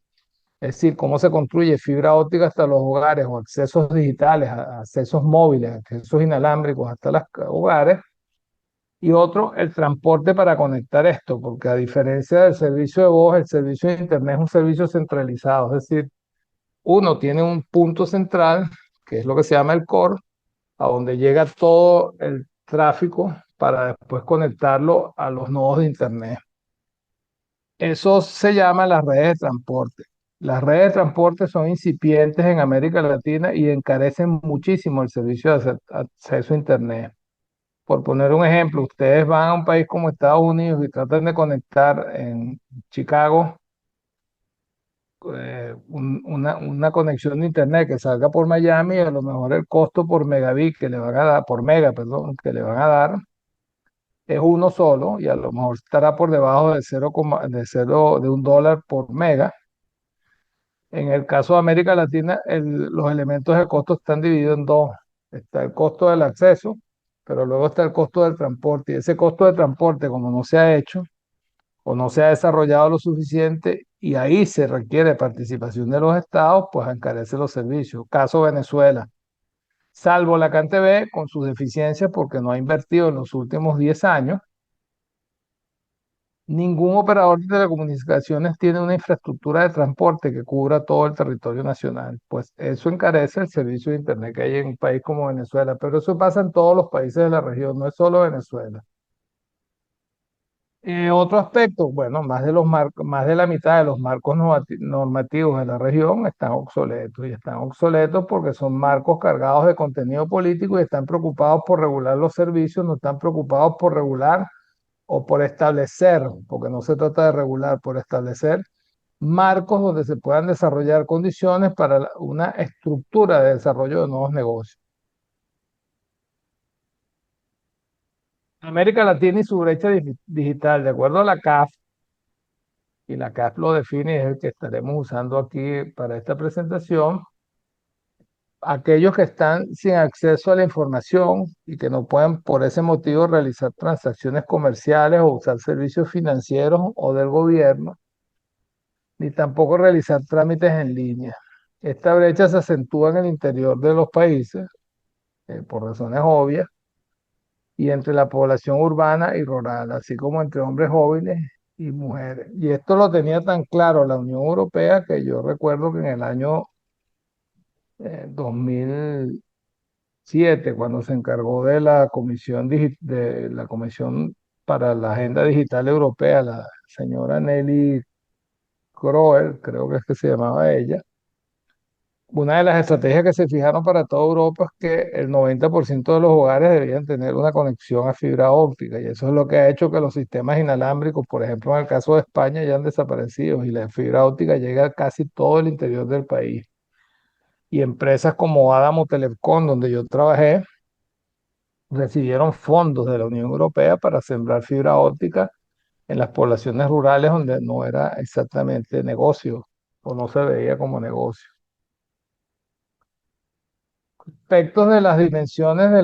es decir, cómo se construye fibra óptica hasta los hogares o accesos digitales, accesos móviles, accesos inalámbricos hasta los hogares. Y otro, el transporte para conectar esto, porque a diferencia del servicio de voz, el servicio de Internet es un servicio centralizado, es decir, uno tiene un punto central, que es lo que se llama el core, a donde llega todo el tráfico para después conectarlo a los nodos de Internet. Eso se llama las redes de transporte. Las redes de transporte son incipientes en América Latina y encarecen muchísimo el servicio de acceso a Internet. Por poner un ejemplo, ustedes van a un país como Estados Unidos y tratan de conectar en Chicago una conexión de Internet que salga por Miami y a lo mejor el costo por megabit que le van a dar, por mega, perdón, que le van a dar es uno solo y a lo mejor estará por debajo de 0, de $1 por mega. En el caso de América Latina, los elementos de costo están divididos en dos. Está el costo del acceso, pero luego está el costo del transporte. Y ese costo de transporte, como no se ha hecho o no se ha desarrollado lo suficiente, y ahí se requiere participación de los estados, pues encarece los servicios. Caso Venezuela, salvo la CanTV con sus deficiencias porque no ha invertido en los últimos 10 años. Ningún operador de telecomunicaciones tiene una infraestructura de transporte que cubra todo el territorio nacional. Pues eso encarece el servicio de Internet que hay en un país como Venezuela, pero eso pasa en todos los países de la región, no es solo Venezuela. Otro aspecto, bueno, más de la mitad de los marcos normativos de la región están obsoletos y están obsoletos porque son marcos cargados de contenido político y están preocupados por regular los servicios, no están preocupados por regular o por establecer, porque no se trata de regular, por establecer marcos donde se puedan desarrollar condiciones para una estructura de desarrollo de nuevos negocios. América Latina y su brecha digital, de acuerdo a la CAF, y la CAF lo define, es el que estaremos usando aquí para esta presentación, aquellos que están sin acceso a la información y que no pueden por ese motivo realizar transacciones comerciales o usar servicios financieros o del gobierno, ni tampoco realizar trámites en línea. Esta brecha se acentúa en el interior de los países, por razones obvias, y entre la población urbana y rural, así como entre hombres jóvenes y mujeres. Y esto lo tenía tan claro la Unión Europea que yo recuerdo que en el año 2007, cuando se encargó de la Comisión para la Agenda Digital Europea, la señora Nelly Kroes, creo que es que se llamaba ella. Una de las estrategias que se fijaron para toda Europa es que el 90% de los hogares debían tener una conexión a fibra óptica, y eso es lo que ha hecho que los sistemas inalámbricos, por ejemplo, en el caso de España, ya han desaparecido y la fibra óptica llega a casi todo el interior del país. Y empresas como Adamo Telecom, donde yo trabajé, recibieron fondos de la Unión Europea para sembrar fibra óptica en las poblaciones rurales donde no era exactamente negocio o no se veía como negocio. Aspectos de las dimensiones de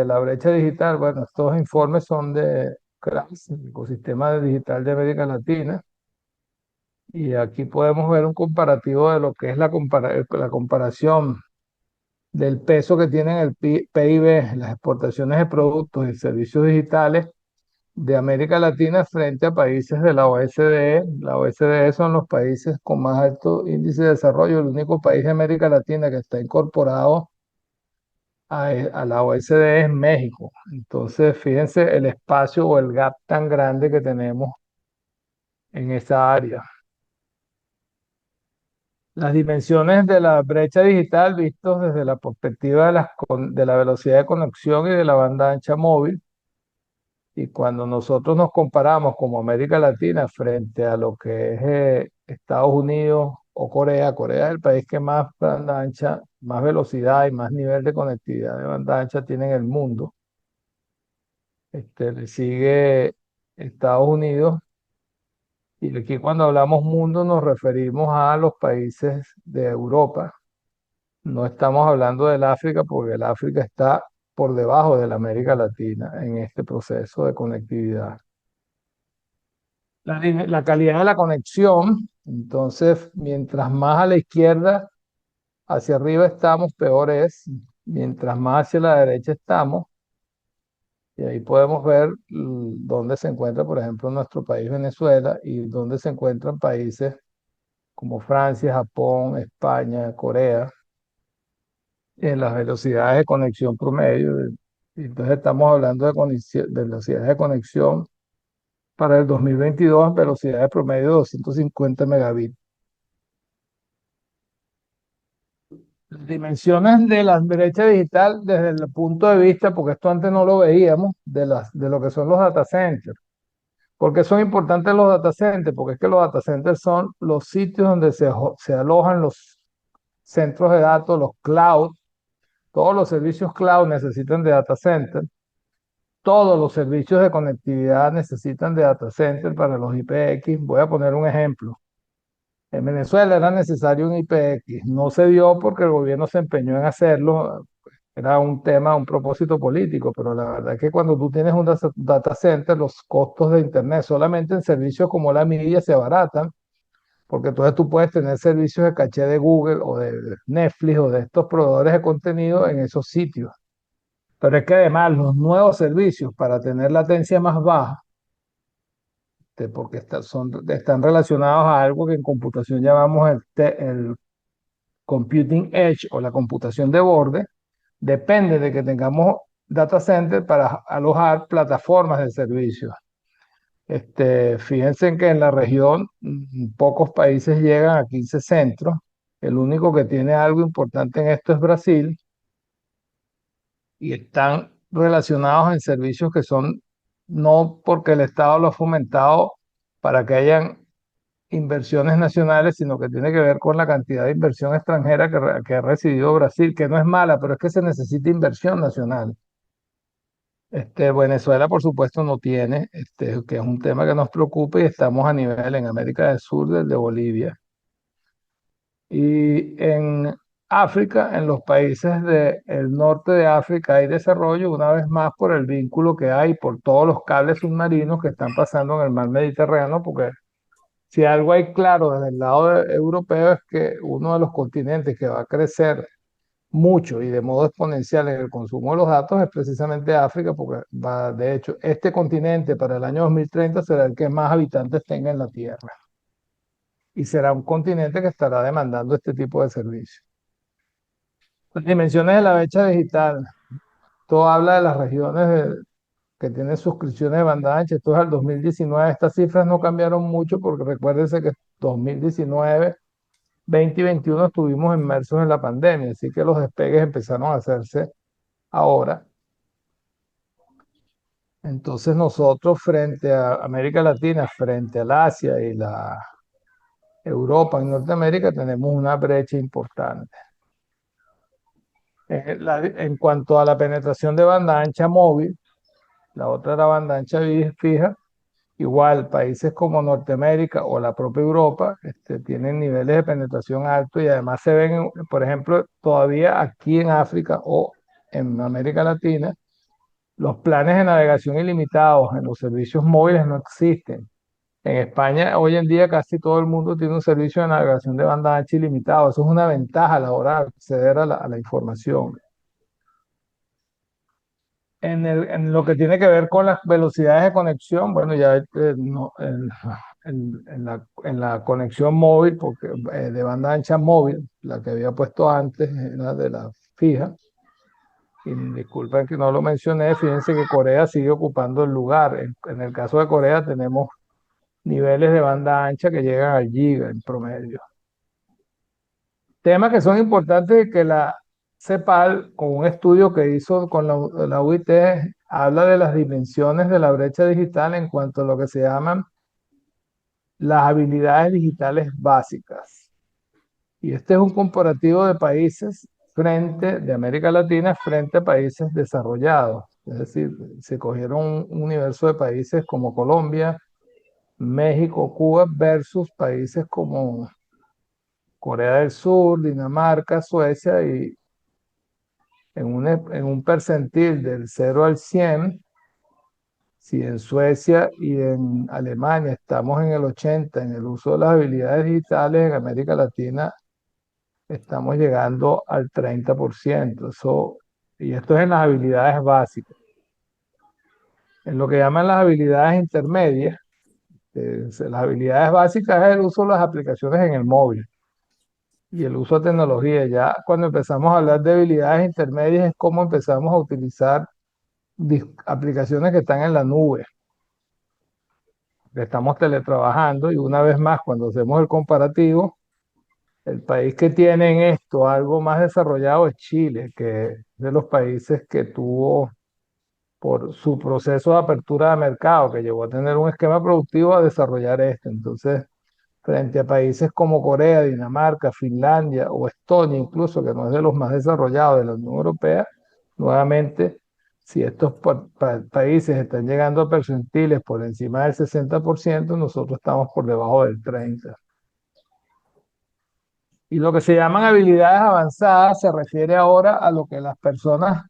la brecha digital. Bueno, estos informes son de CRAS, el Ecosistema Digital de América Latina, y aquí podemos ver un comparativo de lo que es la comparación del peso que tienen el PIB, las exportaciones de productos y servicios digitales de América Latina frente a países de la OSDE. La OSDE son los países con más alto índice de desarrollo. El único país de América Latina que está incorporado a la OSDE es México. Entonces, fíjense el espacio o el gap tan grande que tenemos en esa área. Las dimensiones de la brecha digital vistos desde la perspectiva de la velocidad de conexión y de la banda ancha móvil. Y cuando nosotros nos comparamos como América Latina frente a lo que es Estados Unidos o Corea, Corea es el país que más banda ancha, más velocidad y más nivel de conectividad de banda ancha tiene en el mundo. Le sigue Estados Unidos, y aquí cuando hablamos mundo nos referimos a los países de Europa. No estamos hablando del África porque el África está por debajo de la América Latina en este proceso de conectividad. La calidad de la conexión, entonces, mientras más a la izquierda, hacia arriba estamos, peor es. Mientras más hacia la derecha estamos, y ahí podemos ver dónde se encuentra, por ejemplo, nuestro país Venezuela y dónde se encuentran países como Francia, Japón, España, Corea, en las velocidades de conexión promedio. Entonces estamos hablando de velocidades de conexión para el 2022, velocidades promedio de 250 megabits. Dimensiones de la brecha digital desde el punto de vista, porque esto antes no lo veíamos, de lo que son los data centers. ¿Por qué son importantes los data centers? Porque es que los data centers son los sitios donde se alojan los centros de datos, los cloud. Todos los servicios cloud necesitan de data center. Todos los servicios de conectividad necesitan de data center para los IPX. Voy a poner un ejemplo. En Venezuela era necesario un IPX. No se dio porque el gobierno se empeñó en hacerlo. Era un tema, un propósito político, pero la verdad es que cuando tú tienes un data center, los costos de Internet solamente en servicios como la media se abaratan, porque entonces tú puedes tener servicios de caché de Google o de Netflix o de estos proveedores de contenido en esos sitios. Pero es que además los nuevos servicios para tener latencia más baja, porque están relacionados a algo que en computación llamamos el computing edge o la computación de borde, depende de que tengamos data center para alojar plataformas de servicios. Fíjense que en la región pocos países llegan a 15 centros. El único que tiene algo importante en esto es Brasil, y están relacionados en servicios que son no porque el Estado lo ha fomentado para que hayan inversiones nacionales, sino que tiene que ver con la cantidad de inversión extranjera que ha recibido Brasil, que no es mala, pero es que se necesita inversión nacional. Venezuela, por supuesto, no tiene, que es un tema que nos preocupa, y estamos a nivel en América del Sur del de Bolivia. Y en África, en los países del norte de África hay desarrollo, una vez más por el vínculo que hay, por todos los cables submarinos que están pasando en el mar Mediterráneo, porque Si algo hay claro desde el lado europeo es que uno de los continentes que va a crecer mucho y de modo exponencial en el consumo de los datos es precisamente África, porque va, de hecho, este continente para el año 2030 será el que más habitantes tenga en la Tierra y será un continente que estará demandando este tipo de servicios. Las dimensiones de la brecha digital, todo habla de las regiones que tienen suscripciones de banda ancha. Esto es al 2019. Estas cifras no cambiaron mucho porque recuérdense que 2019, 20 y 21 estuvimos inmersos en la pandemia, así que los despegues empezaron a hacerse ahora. Entonces nosotros frente a América Latina, frente al Asia y la Europa y Norteamérica tenemos una brecha importante. En cuanto a la penetración de banda ancha móvil, la otra era banda ancha fija. Igual, países como Norteamérica o la propia Europa tienen niveles de penetración altos y además se ven, por ejemplo, todavía aquí en África o en América Latina, los planes de navegación ilimitados en los servicios móviles no existen. En España, hoy en día, casi todo el mundo tiene un servicio de navegación de banda ancha ilimitado. Eso es una ventaja a la hora de acceder a la información. En lo que tiene que ver con las velocidades de conexión, bueno, ya no, en la conexión móvil, porque de banda ancha móvil, la que había puesto antes era de la fija, y disculpen que no lo mencioné, fíjense que Corea sigue ocupando el lugar. En el caso de Corea tenemos niveles de banda ancha que llegan al giga en promedio. Temas que son importantes y que la CEPAL, con un estudio que hizo con la UIT, habla de las dimensiones de la brecha digital en cuanto a lo que se llaman las habilidades digitales básicas. Y este es un comparativo de países de América Latina frente a países desarrollados. Es decir, se cogieron un universo de países como Colombia, México, Cuba versus países como Corea del Sur, Dinamarca, Suecia, y en un percentil del 0 al 100, si en Suecia y en Alemania estamos en el 80 en el uso de las habilidades digitales, en América Latina estamos llegando al 30%. Y esto es en las habilidades básicas. En lo que llaman las habilidades intermedias, las habilidades básicas es el uso de las aplicaciones en el móvil y el uso de tecnología. Ya cuando empezamos a hablar de habilidades intermedias es cómo empezamos a utilizar aplicaciones que están en la nube, que estamos teletrabajando y una vez más cuando hacemos el comparativo, el país que tiene en esto algo más desarrollado es Chile, que es de los países que tuvo por su proceso de apertura de mercado, que llevó a tener un esquema productivo a desarrollar esto. Entonces, frente a países como Corea, Dinamarca, Finlandia o Estonia incluso, que no es de los más desarrollados de la Unión Europea, nuevamente, si estos países están llegando a percentiles por encima del 60%, nosotros estamos por debajo del 30%. Y lo que se llaman habilidades avanzadas se refiere ahora a lo que las personas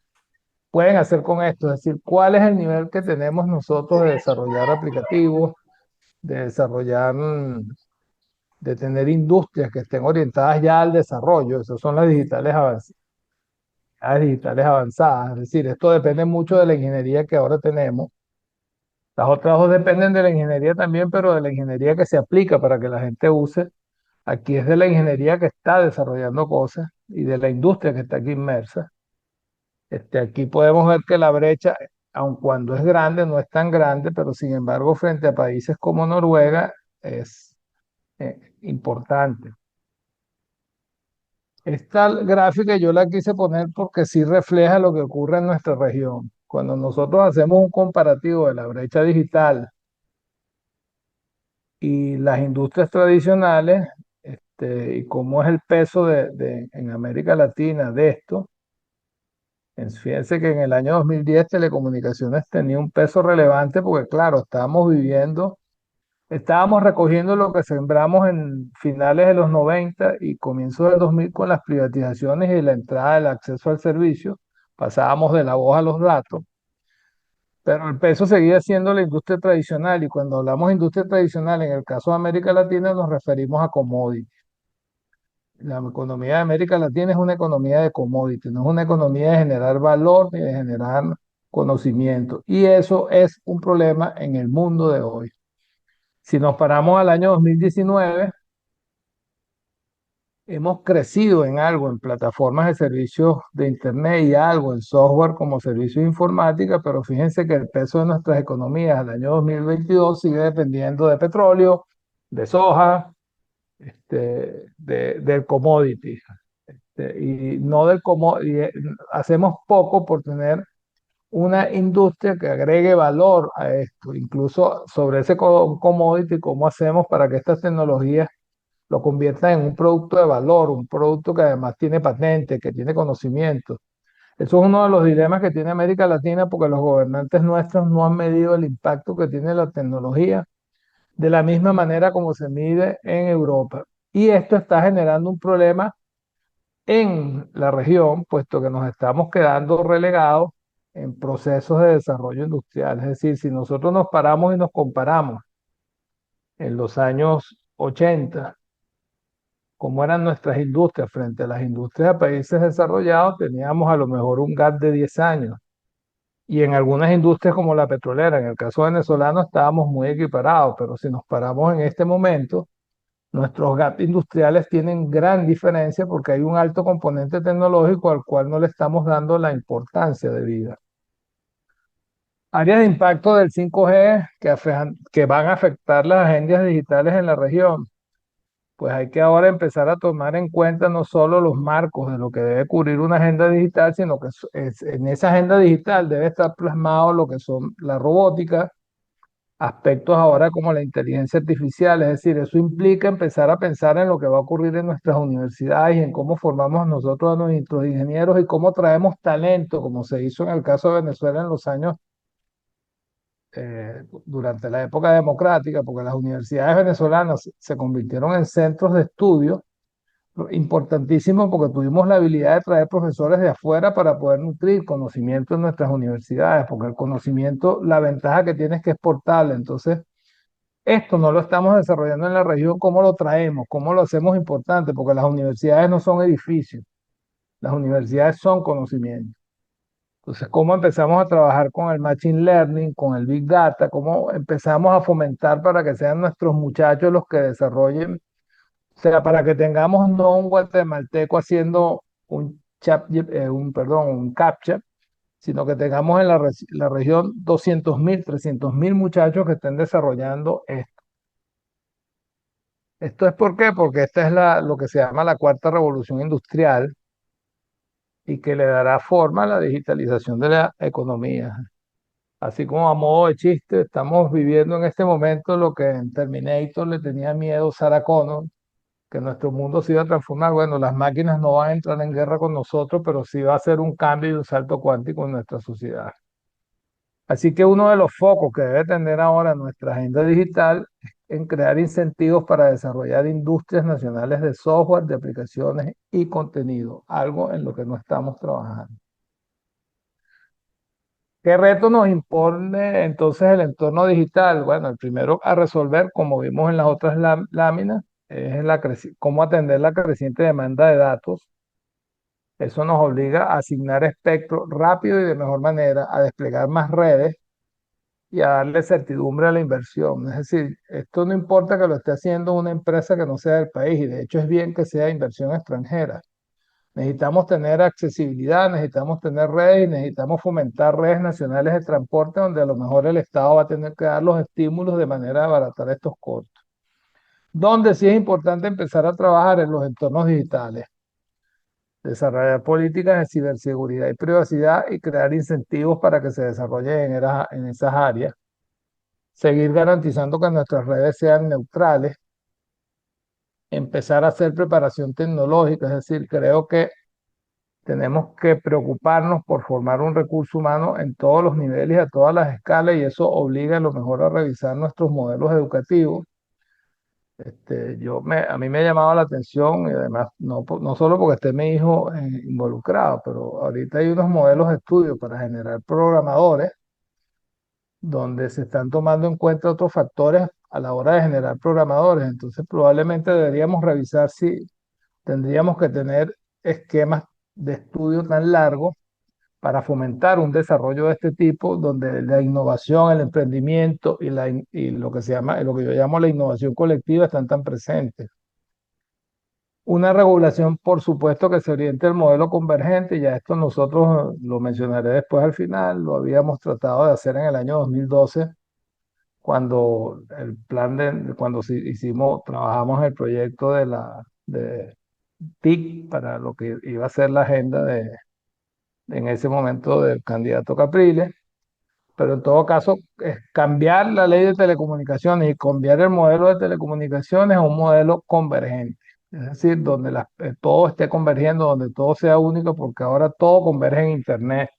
pueden hacer con esto, es decir, cuál es el nivel que tenemos nosotros de desarrollar aplicativos, de desarrollar de tener industrias que estén orientadas ya al desarrollo. Esas son las digitales avanzadas. Es decir, esto depende mucho de la ingeniería que ahora tenemos. Las otras dos dependen de la ingeniería también, pero de la ingeniería que se aplica para que la gente use. Aquí es de la ingeniería que está desarrollando cosas y de la industria que está aquí inmersa. Aquí podemos ver que la brecha, aun cuando es grande, no es tan grande, pero sin embargo, frente a países como Noruega, es importante. Esta gráfica yo la quise poner porque sí refleja lo que ocurre en nuestra región. Cuando nosotros hacemos un comparativo de la brecha digital y las industrias tradicionales, y cómo es el peso en América Latina de esto, fíjense que en el año 2010 telecomunicaciones tenía un peso relevante porque, claro, estábamos recogiendo lo que sembramos en finales de los 90 y comienzos del 2000 con las privatizaciones y la entrada del acceso al servicio. Pasábamos de la voz a los datos. pero el peso seguía siendo la industria tradicional y cuando hablamos de industria tradicional, en el caso de América Latina nos referimos a commodities. La economía de América Latina es una economía de commodities, no es una economía de generar valor ni de generar conocimiento. Y eso es un problema en el mundo de hoy. Si nos paramos al año 2019, hemos crecido en algo, en plataformas de servicios de Internet y algo en software como servicios de informática, pero fíjense que el peso de nuestras economías al año 2022 sigue dependiendo de petróleo, de soja, del commodity. Y no del commodity. Hacemos poco por tener una industria que agregue valor a esto, incluso sobre ese commodity, cómo hacemos para que estas tecnologías lo conviertan en un producto de valor, un producto que además tiene patente, que tiene conocimiento. Eso es uno de los dilemas que tiene América Latina porque los gobernantes nuestros no han medido el impacto que tiene la tecnología de la misma manera como se mide en Europa. Y esto está generando un problema en la región, puesto que nos estamos quedando relegados en procesos de desarrollo industrial. Es decir, si nosotros nos paramos y nos comparamos en los años 80, cómo eran nuestras industrias frente a las industrias de países desarrollados, teníamos a lo mejor un gap de 10 años. Y en algunas industrias como la petrolera, en el caso venezolano, estábamos muy equiparados, pero si nos paramos en este momento, nuestros gaps industriales tienen gran diferencia porque hay un alto componente tecnológico al cual no le estamos dando la importancia de vida. Áreas de impacto del 5G que van a afectar las agendas digitales en la región. Pues hay que ahora empezar a tomar en cuenta no solo los marcos de lo que debe cubrir una agenda digital, sino que en esa agenda digital debe estar plasmado lo que son la robótica, aspectos ahora como la inteligencia artificial, es decir, eso implica empezar a pensar en lo que va a ocurrir en nuestras universidades y en cómo formamos nosotros a nuestros ingenieros y cómo traemos talento, como se hizo en el caso de Venezuela en los años, durante la época democrática, porque las universidades venezolanas se convirtieron en centros de estudio importantísimos porque tuvimos la habilidad de traer profesores de afuera para poder nutrir conocimiento en nuestras universidades, porque el conocimiento, la ventaja que tiene es que es portable, entonces esto no lo estamos desarrollando en la región, ¿cómo lo traemos? ¿Cómo lo hacemos importante? Porque las universidades no son edificios, las universidades son conocimiento. Entonces, ¿cómo empezamos a trabajar con el Machine Learning, con el Big Data? ¿Cómo empezamos a fomentar para que sean nuestros muchachos los que desarrollen? O sea, para que tengamos no un guatemalteco haciendo un captcha, sino que tengamos en la región 200.000, 300.000 muchachos que estén desarrollando esto. ¿Esto es por qué? Porque esta es lo que se llama la cuarta revolución industrial y que le dará forma a la digitalización de la economía. Así como a modo de chiste, estamos viviendo en este momento lo que en Terminator le tenía miedo Sarah Connor, que nuestro mundo se iba a transformar. Bueno, las máquinas no van a entrar en guerra con nosotros, pero sí va a ser un cambio y un salto cuántico en nuestra sociedad. Así que uno de los focos que debe tener ahora nuestra agenda digital es en crear incentivos para desarrollar industrias nacionales de software, de aplicaciones y contenido, algo en lo que no estamos trabajando. ¿Qué reto nos impone entonces el entorno digital? Bueno, el primero a resolver, como vimos en las otras láminas, es cómo atender la creciente demanda de datos. Eso nos obliga a asignar espectro rápido y de mejor manera, a desplegar más redes y a darle certidumbre a la inversión. Es decir, esto no importa que lo esté haciendo una empresa que no sea del país, y de hecho es bien que sea inversión extranjera. Necesitamos tener accesibilidad, necesitamos tener redes y necesitamos fomentar redes nacionales de transporte donde a lo mejor el Estado va a tener que dar los estímulos de manera a abaratar estos costos. Donde sí es importante empezar a trabajar en los entornos digitales, desarrollar políticas de ciberseguridad y privacidad y crear incentivos para que se desarrollen en esas áreas. Seguir garantizando que nuestras redes sean neutrales, empezar a hacer preparación tecnológica, es decir, creo que tenemos que preocuparnos por formar un recurso humano en todos los niveles y a todas las escalas y eso obliga a lo mejor a revisar nuestros modelos educativos. A mí me ha llamado la atención y además no solo porque esté mi hijo involucrado, pero ahorita hay unos modelos de estudio para generar programadores donde se están tomando en cuenta otros factores a la hora de generar programadores. Entonces, probablemente deberíamos revisar si tendríamos que tener esquemas de estudio tan largos para fomentar un desarrollo de este tipo, donde la innovación, el emprendimiento y lo que se llama, lo que yo llamo la innovación colectiva están tan presentes. Una regulación, por supuesto, que se oriente al modelo convergente, ya esto nosotros lo mencionaré después al final, lo habíamos tratado de hacer en el año 2012, cuando trabajamos el proyecto de TIC para lo que iba a ser la agenda en ese momento del candidato Capriles. Pero en todo caso, es cambiar la ley de telecomunicaciones y cambiar el modelo de telecomunicaciones a un modelo convergente. Es decir, donde todo esté convergiendo, donde todo sea único, porque ahora todo converge en Internet.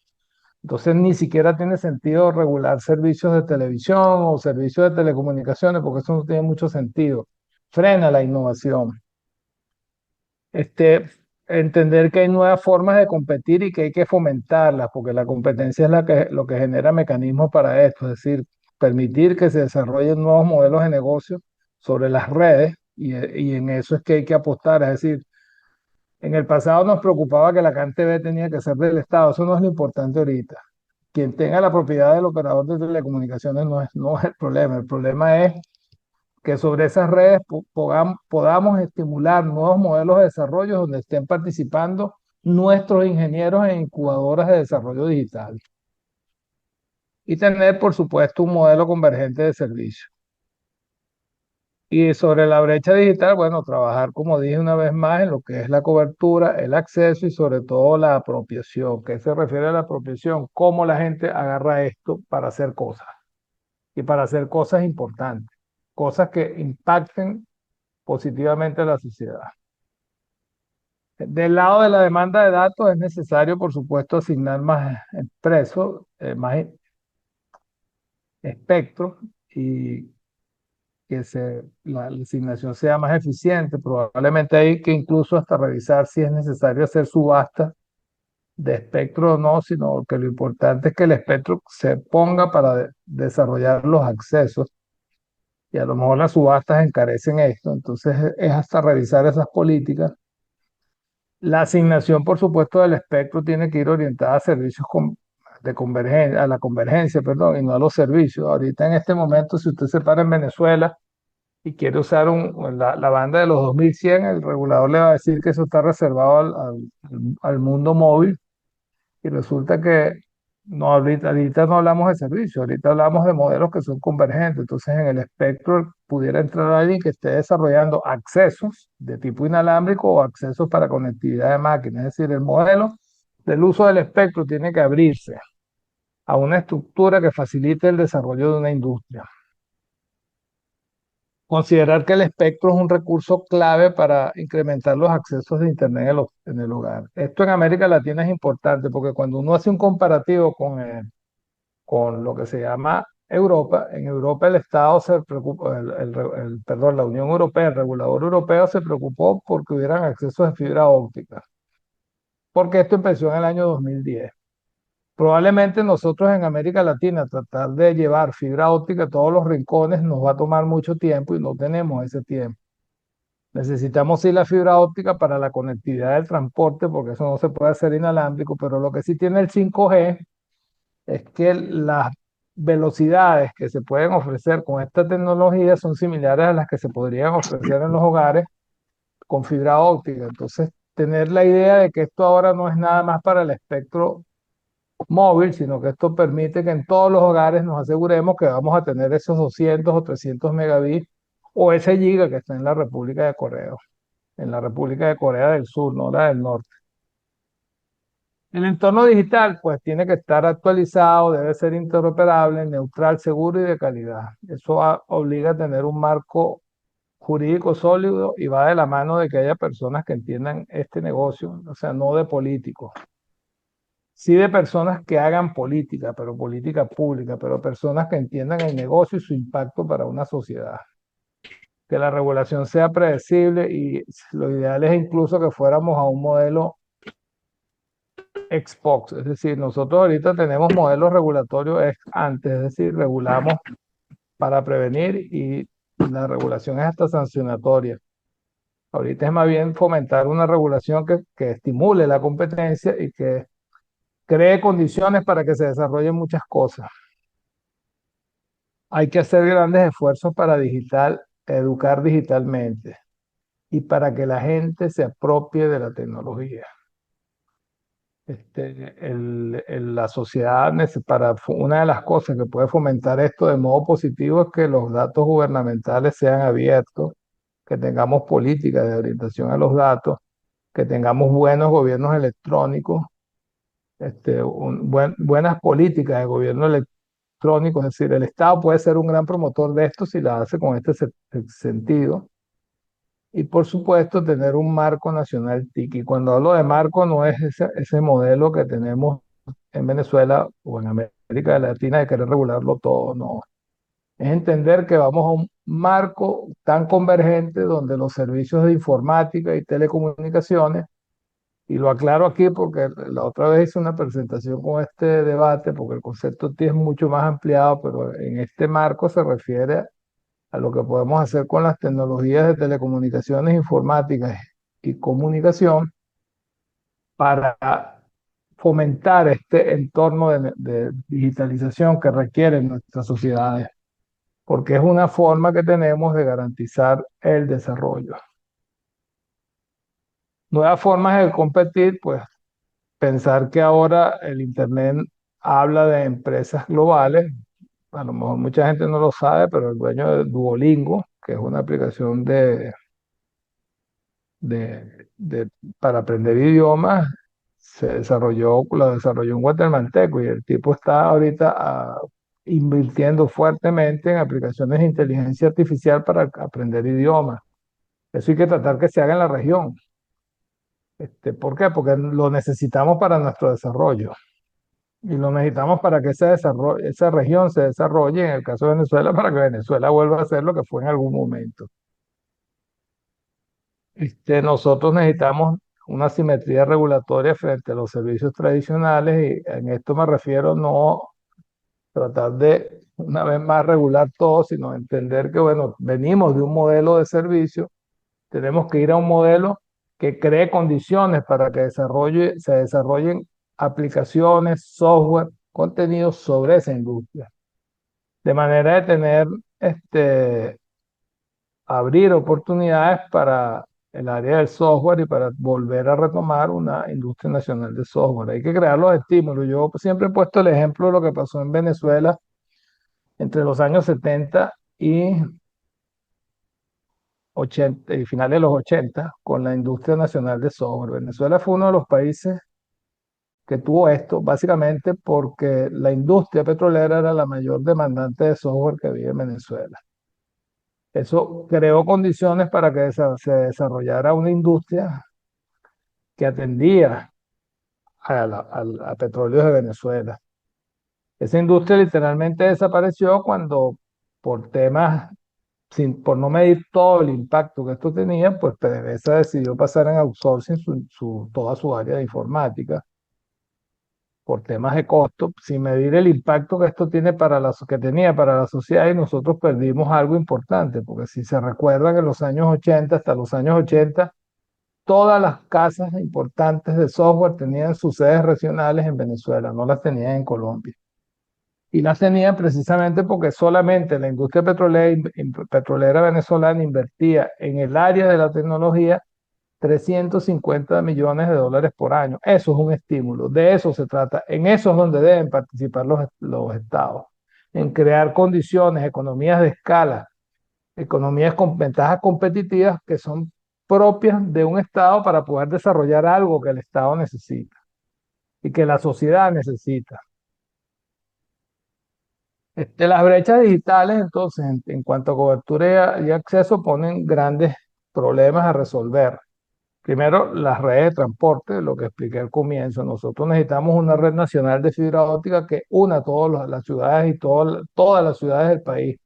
Entonces ni siquiera tiene sentido regular servicios de televisión o servicios de telecomunicaciones, porque eso no tiene mucho sentido. Frena la innovación. Este, entender que hay nuevas formas de competir y que hay que fomentarlas, porque la competencia es lo que genera mecanismos para esto, es decir, permitir que se desarrollen nuevos modelos de negocio sobre las redes y en eso es que hay que apostar, es decir, en el pasado nos preocupaba que la CAN-TV tenía que ser del Estado, eso no es lo importante ahorita. Quien tenga la propiedad del operador de telecomunicaciones no es el problema es que sobre esas redes podamos estimular nuevos modelos de desarrollo donde estén participando nuestros ingenieros en incubadoras de desarrollo digital y tener, por supuesto, un modelo convergente de servicio. Y sobre la brecha digital, bueno, trabajar, como dije una vez más, en lo que es la cobertura, el acceso y sobre todo la apropiación. ¿Qué se refiere a la apropiación? Cómo la gente agarra esto para hacer cosas y para hacer cosas importantes, cosas que impacten positivamente a la sociedad. Del lado de la demanda de datos es necesario, por supuesto, asignar más más espectro y que la asignación sea más eficiente. Probablemente hay que incluso hasta revisar si es necesario hacer subasta de espectro o no, sino que lo importante es que el espectro se ponga para desarrollar los accesos y a lo mejor las subastas encarecen esto. Entonces es hasta revisar esas políticas. La asignación, por supuesto, del espectro tiene que ir orientada a servicios de convergencia, a la convergencia, perdón, y no a los servicios. Ahorita en este momento, si usted se para en Venezuela y quiere usar la banda de los 2100, el regulador le va a decir que eso está reservado al mundo móvil y resulta que no, ahorita no hablamos de servicios, ahorita hablamos de modelos que son convergentes. Entonces, en el espectro pudiera entrar alguien que esté desarrollando accesos de tipo inalámbrico o accesos para conectividad de máquinas. Es decir, el modelo del uso del espectro tiene que abrirse a una estructura que facilite el desarrollo de una industria. Considerar que el espectro es un recurso clave para incrementar los accesos de Internet en el hogar. Esto en América Latina es importante porque cuando uno hace un comparativo con lo que se llama Europa, en Europa el Estado se preocupa, perdón, la Unión Europea, el regulador europeo se preocupó porque hubieran accesos de fibra óptica, porque esto empezó en el año 2010. Probablemente nosotros en América Latina tratar de llevar fibra óptica a todos los rincones nos va a tomar mucho tiempo y no tenemos ese tiempo. Necesitamos sí la fibra óptica para la conectividad del transporte, porque eso no se puede hacer inalámbrico, pero lo que sí tiene el 5G es que las velocidades que se pueden ofrecer con esta tecnología son similares a las que se podrían ofrecer en los hogares con fibra óptica. Entonces, tener la idea de que esto ahora no es nada más para el espectro móvil, sino que esto permite que en todos los hogares nos aseguremos que vamos a tener esos 200 o 300 megabits o ese giga que está en la República de Corea, en la República de Corea del Sur, no la del Norte. El entorno digital, pues, tiene que estar actualizado, debe ser interoperable, neutral, seguro y de calidad. Eso obliga a tener un marco jurídico sólido y va de la mano de que haya personas que entiendan este negocio, o sea, no de políticos. Sí de personas que hagan política, pero política pública, pero personas que entiendan el negocio y su impacto para una sociedad. Que la regulación sea predecible y lo ideal es incluso que fuéramos a un modelo Xbox, es decir, nosotros ahorita tenemos modelos regulatorios ex ante, es decir, regulamos para prevenir y la regulación es hasta sancionatoria. Ahorita es más bien fomentar una regulación que estimule la competencia y que cree condiciones para que se desarrollen muchas cosas. Hay que hacer grandes esfuerzos para educar digitalmente y para que la gente se apropie de la tecnología. La sociedad, una de las cosas que puede fomentar esto de modo positivo es que los datos gubernamentales sean abiertos, que tengamos políticas de orientación a los datos, que tengamos buenos gobiernos electrónicos, buenas políticas de gobierno electrónico, es decir, el Estado puede ser un gran promotor de esto si la hace con este sentido. Y por supuesto, tener un marco nacional TIC. Y cuando hablo de marco, no es ese modelo que tenemos en Venezuela o en América Latina de querer regularlo todo, no. Es entender que vamos a un marco tan convergente donde los servicios de informática y telecomunicaciones, y lo aclaro aquí porque la otra vez hice una presentación con este debate, porque el concepto TIC es mucho más ampliado, pero en este marco se refiere a lo que podemos hacer con las tecnologías de telecomunicaciones, informáticas y comunicación para fomentar este entorno de digitalización que requieren nuestras sociedades, porque es una forma que tenemos de garantizar el desarrollo. Nuevas formas de competir, pues pensar que ahora el Internet habla de empresas globales. A lo mejor mucha gente no lo sabe, pero el dueño de Duolingo, que es una aplicación de, para aprender idiomas, lo desarrolló un guatemalteco y el tipo está ahorita invirtiendo fuertemente en aplicaciones de inteligencia artificial para aprender idiomas. Eso hay que tratar que se haga en la región. ¿Por qué? Porque lo necesitamos para nuestro desarrollo y lo necesitamos para que esa región se desarrolle, en el caso de Venezuela, para que Venezuela vuelva a ser lo que fue en algún momento. Nosotros necesitamos una simetría regulatoria frente a los servicios tradicionales y en esto me refiero no tratar de una vez más regular todo, sino entender que, bueno, venimos de un modelo de servicio, tenemos que ir a un modelo que cree condiciones para que se desarrollen aplicaciones, software, contenidos sobre esa industria, de manera de tener abrir oportunidades para el área del software y para volver a retomar una industria nacional de software. Hay que crear los estímulos. Yo siempre he puesto el ejemplo de lo que pasó en Venezuela entre los años 70 y 80 y finales de los 80 con la industria nacional de software. Venezuela fue uno de los países que tuvo esto, básicamente porque la industria petrolera era la mayor demandante de software que había en Venezuela. Eso creó condiciones para que se desarrollara una industria que atendía a Petróleos de Venezuela. Esa industria literalmente desapareció cuando, por temas, por no medir todo el impacto que esto tenía, pues PDVSA decidió pasar en outsourcing toda su área de informática por temas de costo, sin medir el impacto que esto tiene que tenía para la sociedad, y nosotros perdimos algo importante, porque si se recuerdan en los años 80, hasta los años 80, todas las casas importantes de software tenían sus sedes regionales en Venezuela, no las tenían en Colombia. Y las tenían precisamente porque solamente la industria petrolera venezolana invertía en el área de la tecnología 350 millones de dólares por año. Eso es un estímulo, de eso se trata. En eso es donde deben participar los estados, en crear condiciones, economías de escala, economías con ventajas competitivas que son propias de un estado para poder desarrollar algo que el estado necesita y que la sociedad necesita. Las brechas digitales, entonces, en cuanto a cobertura y acceso, ponen grandes problemas a resolver. Primero, las redes de transporte, lo que expliqué al comienzo. Nosotros necesitamos una red nacional de fibra óptica que una todas las ciudades y todas las ciudades del país.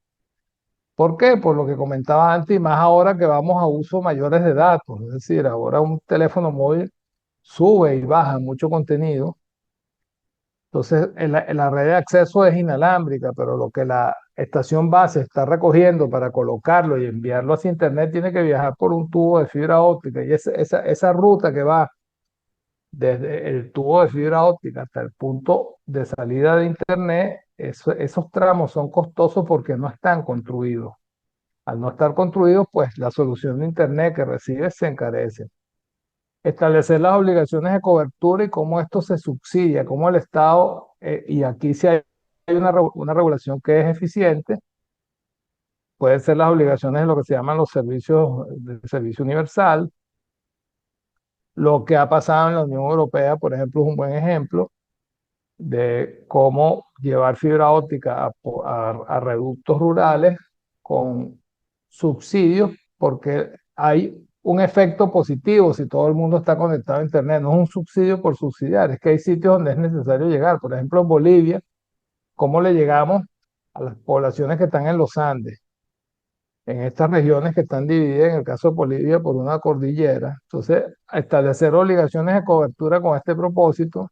¿Por qué? Por lo que comentaba antes y más ahora que vamos a uso mayores de datos. Es decir, ahora un teléfono móvil sube y baja mucho contenido. Entonces, la red de acceso es inalámbrica, pero lo que la estación base está recogiendo para colocarlo y enviarlo hacia Internet tiene que viajar por un tubo de fibra óptica. Y esa ruta que va desde el tubo de fibra óptica hasta el punto de salida de Internet, esos tramos son costosos porque no están construidos. Al no estar construidos, pues la solución de Internet que recibes se encarece. Establecer las obligaciones de cobertura y cómo esto se subsidia, cómo el Estado, y aquí sí hay una regulación que es eficiente, pueden ser las obligaciones de lo que se llaman los servicios de servicio universal. Lo que ha pasado en la Unión Europea, por ejemplo, es un buen ejemplo de cómo llevar fibra óptica a reductos rurales con subsidios, porque hay un efecto positivo si todo el mundo está conectado a Internet. No es un subsidio por subsidiar, es que hay sitios donde es necesario llegar. Por ejemplo, en Bolivia, ¿cómo le llegamos a las poblaciones que están en los Andes? En estas regiones que están divididas, en el caso de Bolivia, por una cordillera. Entonces, establecer obligaciones de cobertura con este propósito,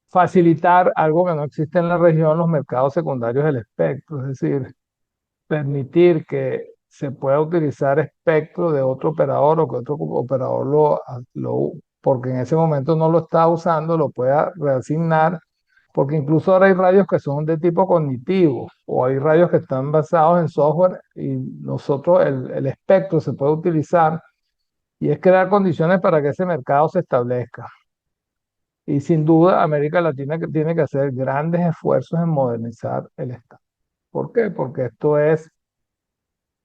facilitar algo que no existe en la región, los mercados secundarios del espectro, es decir, permitir que se pueda utilizar espectro de otro operador o que otro operador porque en ese momento no lo está usando, lo pueda reasignar, porque incluso ahora hay radios que son de tipo cognitivo o hay radios que están basados en software y nosotros el espectro se puede utilizar y es crear condiciones para que ese mercado se establezca. Y sin duda, América Latina que tiene que hacer grandes esfuerzos en modernizar el Estado. ¿Por qué? Porque esto es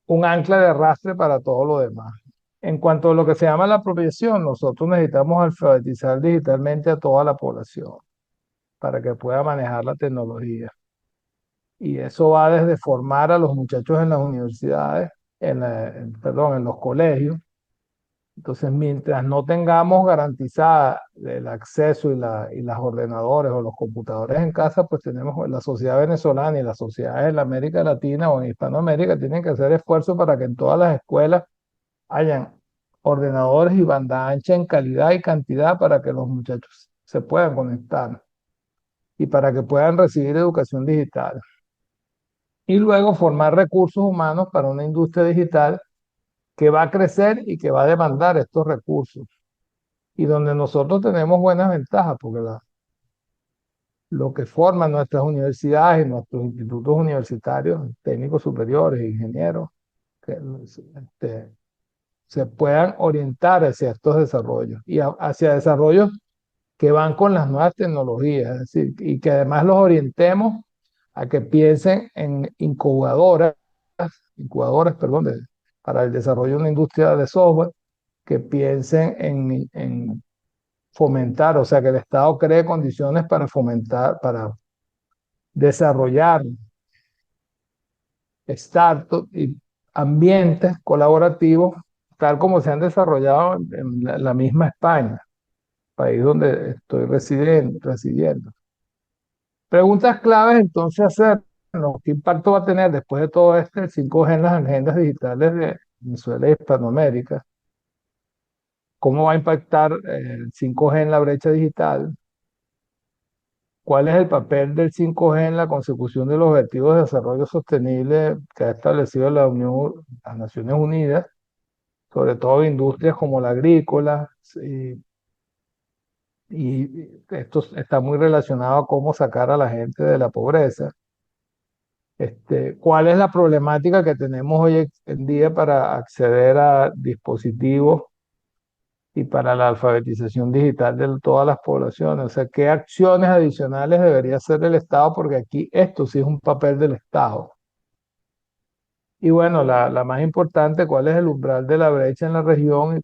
un ancla de arrastre para todo lo demás. En cuanto a lo que se llama la apropiación, nosotros necesitamos alfabetizar digitalmente a toda la población para que pueda manejar la tecnología. Y eso va desde formar a los muchachos en las universidades, perdón, en los colegios. Entonces, mientras no tengamos garantizada el acceso y las ordenadores o los computadores en casa, pues tenemos la sociedad venezolana y las sociedades en la América Latina o en Hispanoamérica tienen que hacer esfuerzos para que en todas las escuelas hayan ordenadores y banda ancha en calidad y cantidad para que los muchachos se puedan conectar y para que puedan recibir educación digital. Y luego formar recursos humanos para una industria digital que va a crecer y que va a demandar estos recursos y donde nosotros tenemos buenas ventajas, porque lo que forman nuestras universidades y nuestros institutos universitarios, técnicos superiores, ingenieros, que se puedan orientar hacia estos desarrollos y hacia desarrollos que van con las nuevas tecnologías, es decir, y que además los orientemos a que piensen en incubadoras, perdón, para el desarrollo de una industria de software, que piensen en fomentar, o sea, que el Estado cree condiciones para fomentar, para desarrollar startups y ambientes colaborativos, tal como se han desarrollado en la misma España, país donde estoy residiendo. Preguntas claves entonces hacer, ¿no? ¿Qué impacto va a tener después de todo esto el 5G en las agendas digitales de Venezuela y Hispanoamérica? ¿Cómo va a impactar el 5G en la brecha digital? ¿Cuál es el papel del 5G en la consecución de los objetivos de desarrollo sostenible que ha establecido las Naciones Unidas, sobre todo industrias como la agrícola? Y esto está muy relacionado a cómo sacar a la gente de la pobreza. ¿Cuál es la problemática que tenemos hoy en día para acceder a dispositivos y para la alfabetización digital de todas las poblaciones? O sea, ¿qué acciones adicionales debería hacer el Estado? Porque aquí esto sí es un papel del Estado. Y bueno, la más importante, ¿cuál es el umbral de la brecha en la región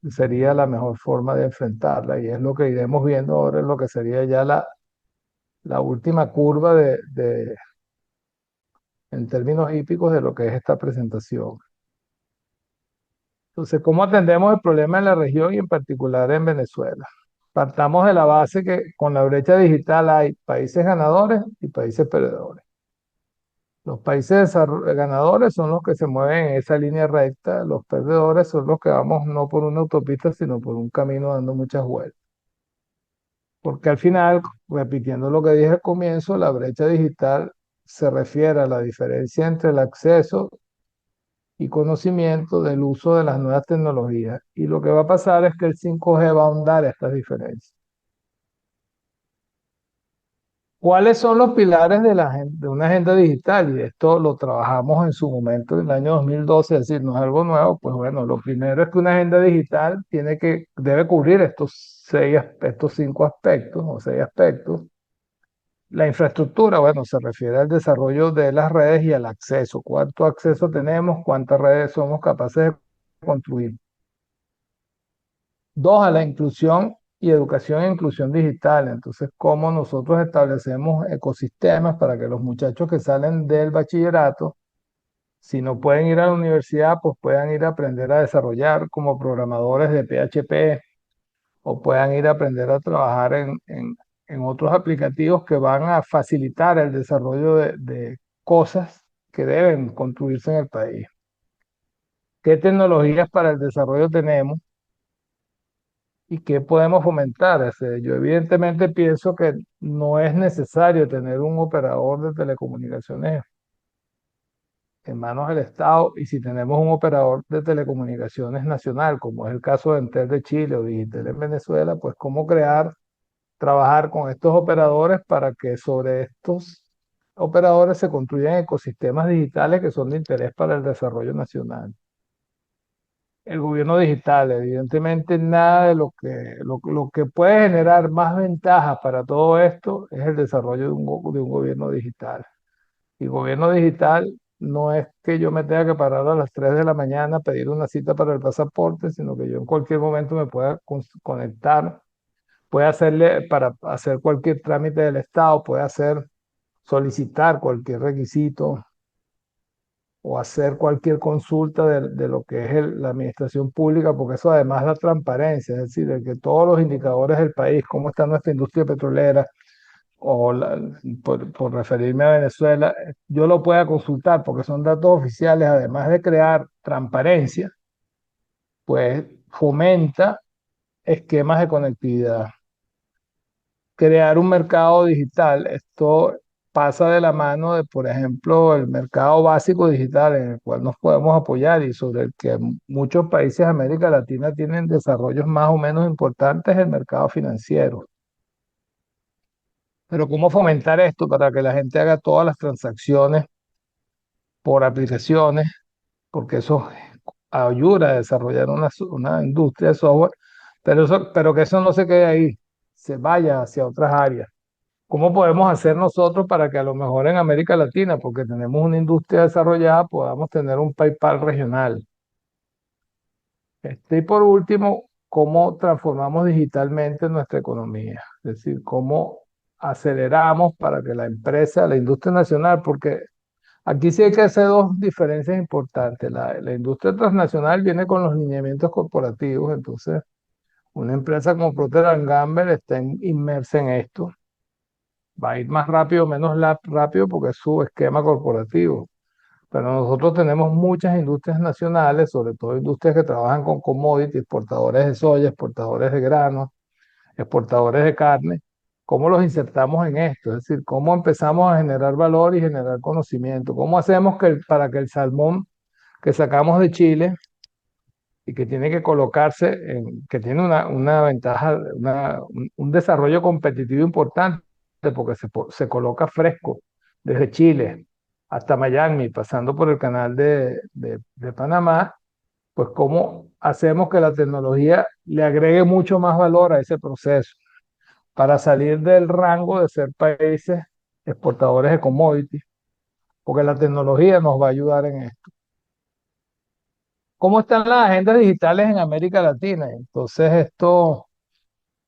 y sería la mejor forma de enfrentarla? Y es lo que iremos viendo ahora, en lo que sería ya la última curva en términos hípicos de lo que es esta presentación. Entonces, ¿cómo atendemos el problema en la región y en particular en Venezuela? Partamos de la base que con la brecha digital hay países ganadores y países perdedores. Los países ganadores son los que se mueven en esa línea recta, los perdedores son los que vamos no por una autopista, sino por un camino dando muchas vueltas. Porque al final, repitiendo lo que dije al comienzo, la brecha digital se refiere a la diferencia entre el acceso y conocimiento del uso de las nuevas tecnologías. Y lo que va a pasar es que el 5G va a ahondar estas diferencias. ¿Cuáles son los pilares de una agenda digital? Y esto lo trabajamos en su momento, en el año 2012, es decir, no es algo nuevo. Pues bueno, lo primero es que una agenda digital debe cubrir estos cinco aspectos o seis aspectos. La infraestructura, bueno, se refiere al desarrollo de las redes y al acceso. ¿Cuánto acceso tenemos? ¿Cuántas redes somos capaces de construir? Dos, a la inclusión y educación e inclusión digital. Entonces, ¿cómo nosotros establecemos ecosistemas para que los muchachos que salen del bachillerato, si no pueden ir a la universidad, pues puedan ir a aprender a desarrollar como programadores de PHP o puedan ir a aprender a trabajar en otros aplicativos que van a facilitar el desarrollo de cosas que deben construirse en el país? ¿Qué tecnologías para el desarrollo tenemos? ¿Y qué podemos fomentar? Yo evidentemente pienso que no es necesario tener un operador de telecomunicaciones en manos del Estado, y si tenemos un operador de telecomunicaciones nacional, como es el caso de Entel de Chile o Digitel en Venezuela, pues cómo trabajar con estos operadores para que sobre estos operadores se construyan ecosistemas digitales que son de interés para el desarrollo nacional. El gobierno digital, evidentemente nada de lo que puede generar más ventajas para todo esto es el desarrollo de un gobierno digital. Y gobierno digital no es que yo me tenga que parar a las 3 de la mañana a pedir una cita para el pasaporte, sino que yo en cualquier momento me pueda conectar, pueda hacerle para hacer cualquier trámite del Estado, pueda solicitar cualquier requisito o hacer cualquier consulta de lo que es la administración pública, porque eso además da transparencia, es decir, de que todos los indicadores del país, cómo está nuestra industria petrolera, o por referirme a Venezuela, yo lo pueda consultar porque son datos oficiales, además de crear transparencia, pues fomenta esquemas de conectividad. Crear un mercado digital, esto pasa de la mano de, por ejemplo, el mercado básico digital en el cual nos podemos apoyar y sobre el que muchos países de América Latina tienen desarrollos más o menos importantes, el mercado financiero. Pero ¿cómo fomentar esto para que la gente haga todas las transacciones por aplicaciones? Porque eso ayuda a desarrollar una industria de software, pero que eso no se quede ahí, se vaya hacia otras áreas. ¿Cómo podemos hacer nosotros para que a lo mejor en América Latina, porque tenemos una industria desarrollada, podamos tener un PayPal regional? Y por último, ¿cómo transformamos digitalmente nuestra economía? Es decir, ¿cómo aceleramos para que la empresa, la industria nacional, porque aquí sí hay que hacer dos diferencias importantes. La industria transnacional viene con los lineamientos corporativos, entonces una empresa como Procter Gamble está inmersa en esto. Va a ir más rápido, menos rápido porque es su esquema corporativo. Pero nosotros tenemos muchas industrias nacionales, sobre todo industrias que trabajan con commodities, exportadores de soya, exportadores de granos, exportadores de carne. ¿Cómo los insertamos en esto? Es decir, ¿cómo empezamos a generar valor y generar conocimiento? ¿Cómo hacemos para que el salmón que sacamos de Chile y que tiene que colocarse, que tiene una ventaja, un desarrollo competitivo importante, porque se coloca fresco desde Chile hasta Miami, pasando por el canal de Panamá, pues cómo hacemos que la tecnología le agregue mucho más valor a ese proceso para salir del rango de ser países exportadores de commodities, porque la tecnología nos va a ayudar en esto. ¿Cómo están las agendas digitales en América Latina? Entonces esto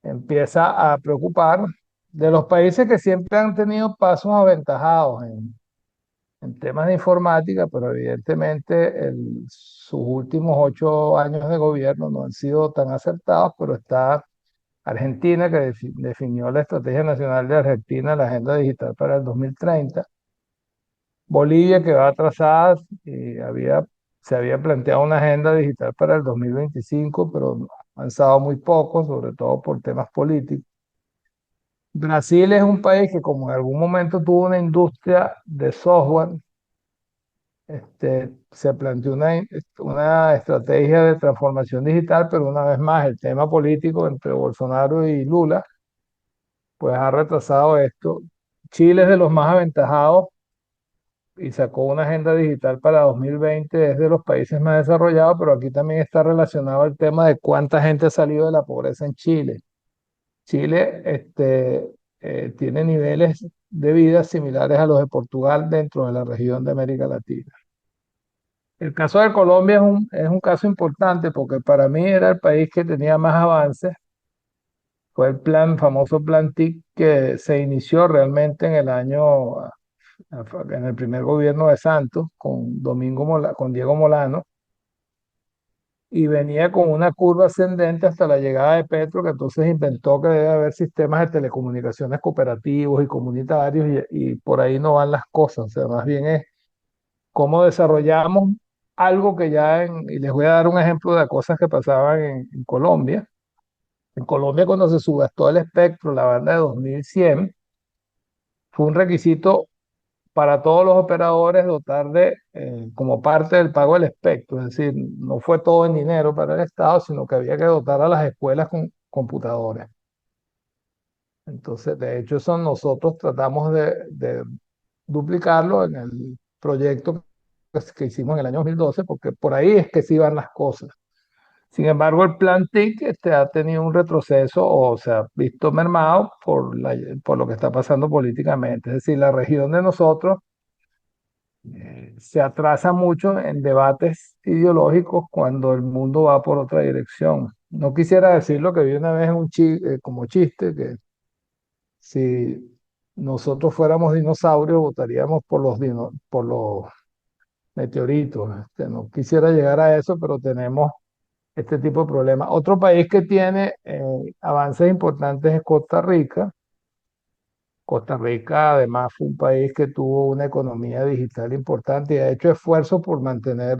empieza a preocupar de los países que siempre han tenido pasos aventajados en temas de informática, pero evidentemente sus últimos 8 años de gobierno no han sido tan acertados, pero está Argentina, que definió la Estrategia Nacional de Argentina, la Agenda Digital para el 2030. Bolivia que va atrasada y se había planteado una agenda digital para el 2025, pero ha avanzado muy poco, sobre todo por temas políticos. Brasil es un país que como en algún momento tuvo una industria de software, se planteó una estrategia de transformación digital, pero una vez más el tema político entre Bolsonaro y Lula, pues ha retrasado esto. Chile es de los más aventajados y sacó una agenda digital para 2020, es de los países más desarrollados, pero aquí también está relacionado el tema de cuánta gente ha salido de la pobreza en Chile. Chile, tiene niveles de vida similares a los de Portugal dentro de la región de América Latina. El caso de Colombia es un caso importante porque para mí era el país que tenía más avances. Fue el famoso plan TIC que se inició realmente en el primer gobierno de Santos con Diego Molano, y venía con una curva ascendente hasta la llegada de Petro, que entonces inventó que debe haber sistemas de telecomunicaciones cooperativos y comunitarios, y por ahí no van las cosas. O sea, más bien es cómo desarrollamos algo que y les voy a dar un ejemplo de cosas que pasaban en Colombia. En Colombia, cuando se subastó el espectro, la banda de 2100, fue un requisito para todos los operadores dotar como parte del pago del espectro. Es decir, no fue todo en dinero para el Estado, sino que había que dotar a las escuelas con computadores. Entonces, de hecho, eso nosotros tratamos de duplicarlo en el proyecto que hicimos en el año 2012, porque por ahí es que se iban las cosas. Sin embargo, el plan TIC ha tenido un retroceso o se ha visto mermado por lo que está pasando políticamente. Es decir, la región de nosotros se atrasa mucho en debates ideológicos cuando el mundo va por otra dirección. No quisiera decir lo que vi una vez como chiste, que si nosotros fuéramos dinosaurios, votaríamos por los meteoritos. No quisiera llegar a eso, pero tenemos este tipo de problemas. Otro país que tiene avances importantes es Costa Rica. Costa Rica además fue un país que tuvo una economía digital importante y ha hecho esfuerzos por mantener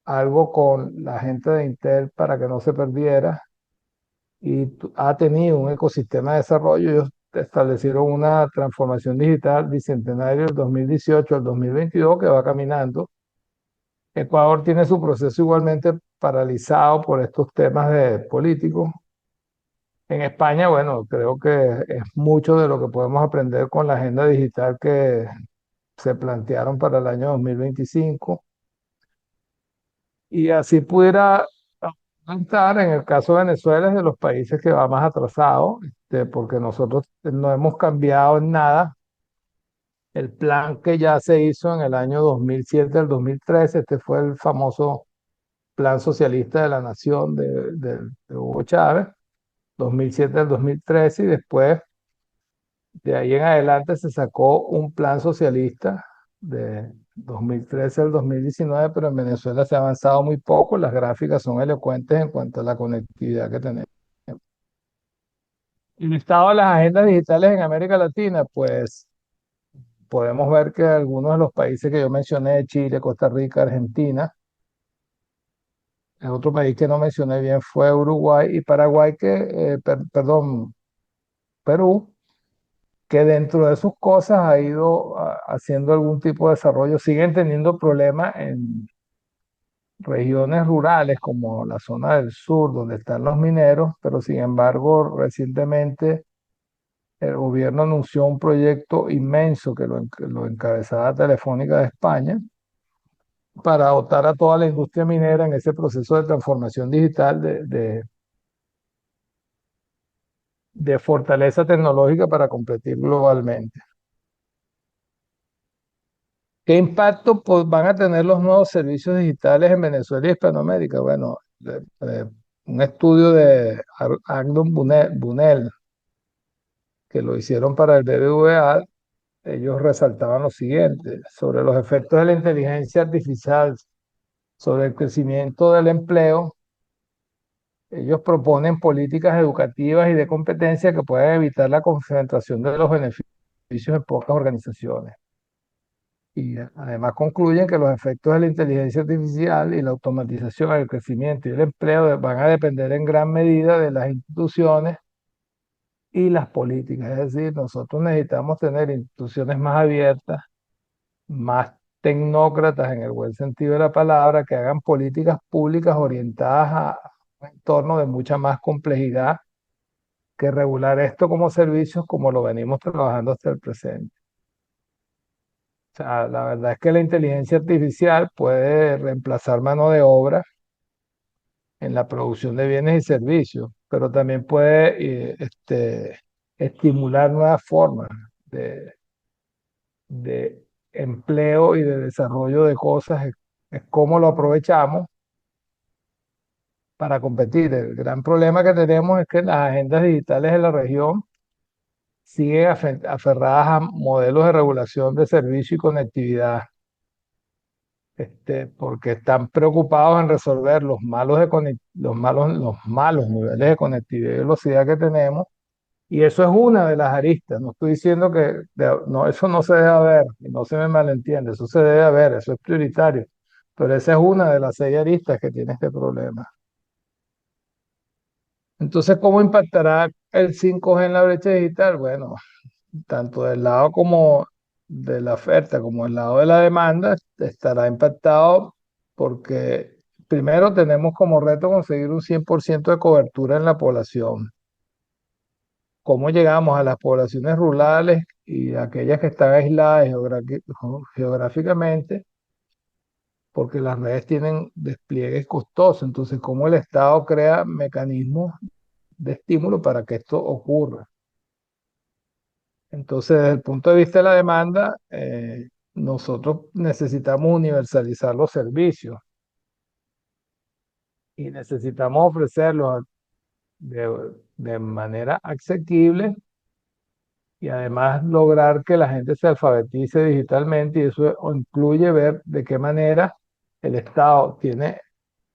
algo con la gente de Intel para que no se perdiera, y ha tenido un ecosistema de desarrollo. Ellos establecieron una transformación digital bicentenario del 2018 al 2022 que va caminando. Ecuador tiene su proceso igualmente paralizado por estos temas de políticos. En España, bueno, creo que es mucho de lo que podemos aprender con la agenda digital que se plantearon para el año 2025. Y así pudiera aumentar, en el caso de Venezuela, es de los países que va más atrasado, porque nosotros no hemos cambiado en nada el plan que ya se hizo en el año 2007 al 2013. Este fue el famoso Plan Socialista de la Nación de Hugo Chávez, 2007 al 2013, y después de ahí en adelante se sacó un plan socialista de 2013 al 2019, pero en Venezuela se ha avanzado muy poco. Las gráficas son elocuentes en cuanto a la conectividad que tenemos. El estado de las agendas digitales en América Latina, pues podemos ver que algunos de los países que yo mencioné, Chile, Costa Rica, Argentina, el otro país que no mencioné bien fue Uruguay y Paraguay, perdón, Perú, que dentro de sus cosas ha ido haciendo algún tipo de desarrollo. Siguen teniendo problemas en regiones rurales como la zona del sur, donde están los mineros, pero sin embargo, recientemente el gobierno anunció un proyecto inmenso que lo encabezaba Telefónica de España para dotar a toda la industria minera en ese proceso de transformación digital de fortaleza tecnológica para competir globalmente. ¿Qué impacto van a tener los nuevos servicios digitales en Venezuela y Hispanoamérica? Bueno, un estudio de Agnon Bunel, que lo hicieron para el BBVA, ellos resaltaban lo siguiente: sobre los efectos de la inteligencia artificial, sobre el crecimiento del empleo. Ellos proponen políticas educativas y de competencia que puedan evitar la concentración de los beneficios en pocas organizaciones. Y además concluyen que los efectos de la inteligencia artificial y la automatización, el crecimiento y el empleo van a depender en gran medida de las instituciones y las políticas. Es decir, nosotros necesitamos tener instituciones más abiertas, más tecnócratas en el buen sentido de la palabra, que hagan políticas públicas orientadas a un entorno de mucha más complejidad que regular esto como servicios como lo venimos trabajando hasta el presente. O sea, la verdad es que la inteligencia artificial puede reemplazar mano de obra en la producción de bienes y servicios, pero también puede estimular nuevas formas de, de empleo y de desarrollo de cosas. Es cómo lo aprovechamos para competir. El gran problema que tenemos es que las agendas digitales de la región siguen aferradas a modelos de regulación de servicio y conectividad, porque están preocupados en resolver los malos niveles de conectividad y velocidad que tenemos. Y eso es una de las aristas. No estoy diciendo que no, eso no se debe ver, y no se me malentiende, eso se debe ver, eso es prioritario. Pero esa es una de las 6 aristas que tiene este problema. Entonces, ¿cómo impactará el 5G en la brecha digital? Bueno, tanto del lado como de la oferta como del lado de la demanda, estará impactado porque primero tenemos como reto conseguir un 100% de cobertura en la población. ¿Cómo llegamos a las poblaciones rurales y aquellas que están aisladas geográficamente? Porque las redes tienen despliegues costosos. Entonces, ¿cómo el Estado crea mecanismos de estímulo para que esto ocurra? Entonces, desde el punto de vista de la demanda, nosotros necesitamos universalizar los servicios y necesitamos ofrecerlos de manera asequible y además lograr que la gente se alfabetice digitalmente y eso incluye ver de qué manera el Estado tiene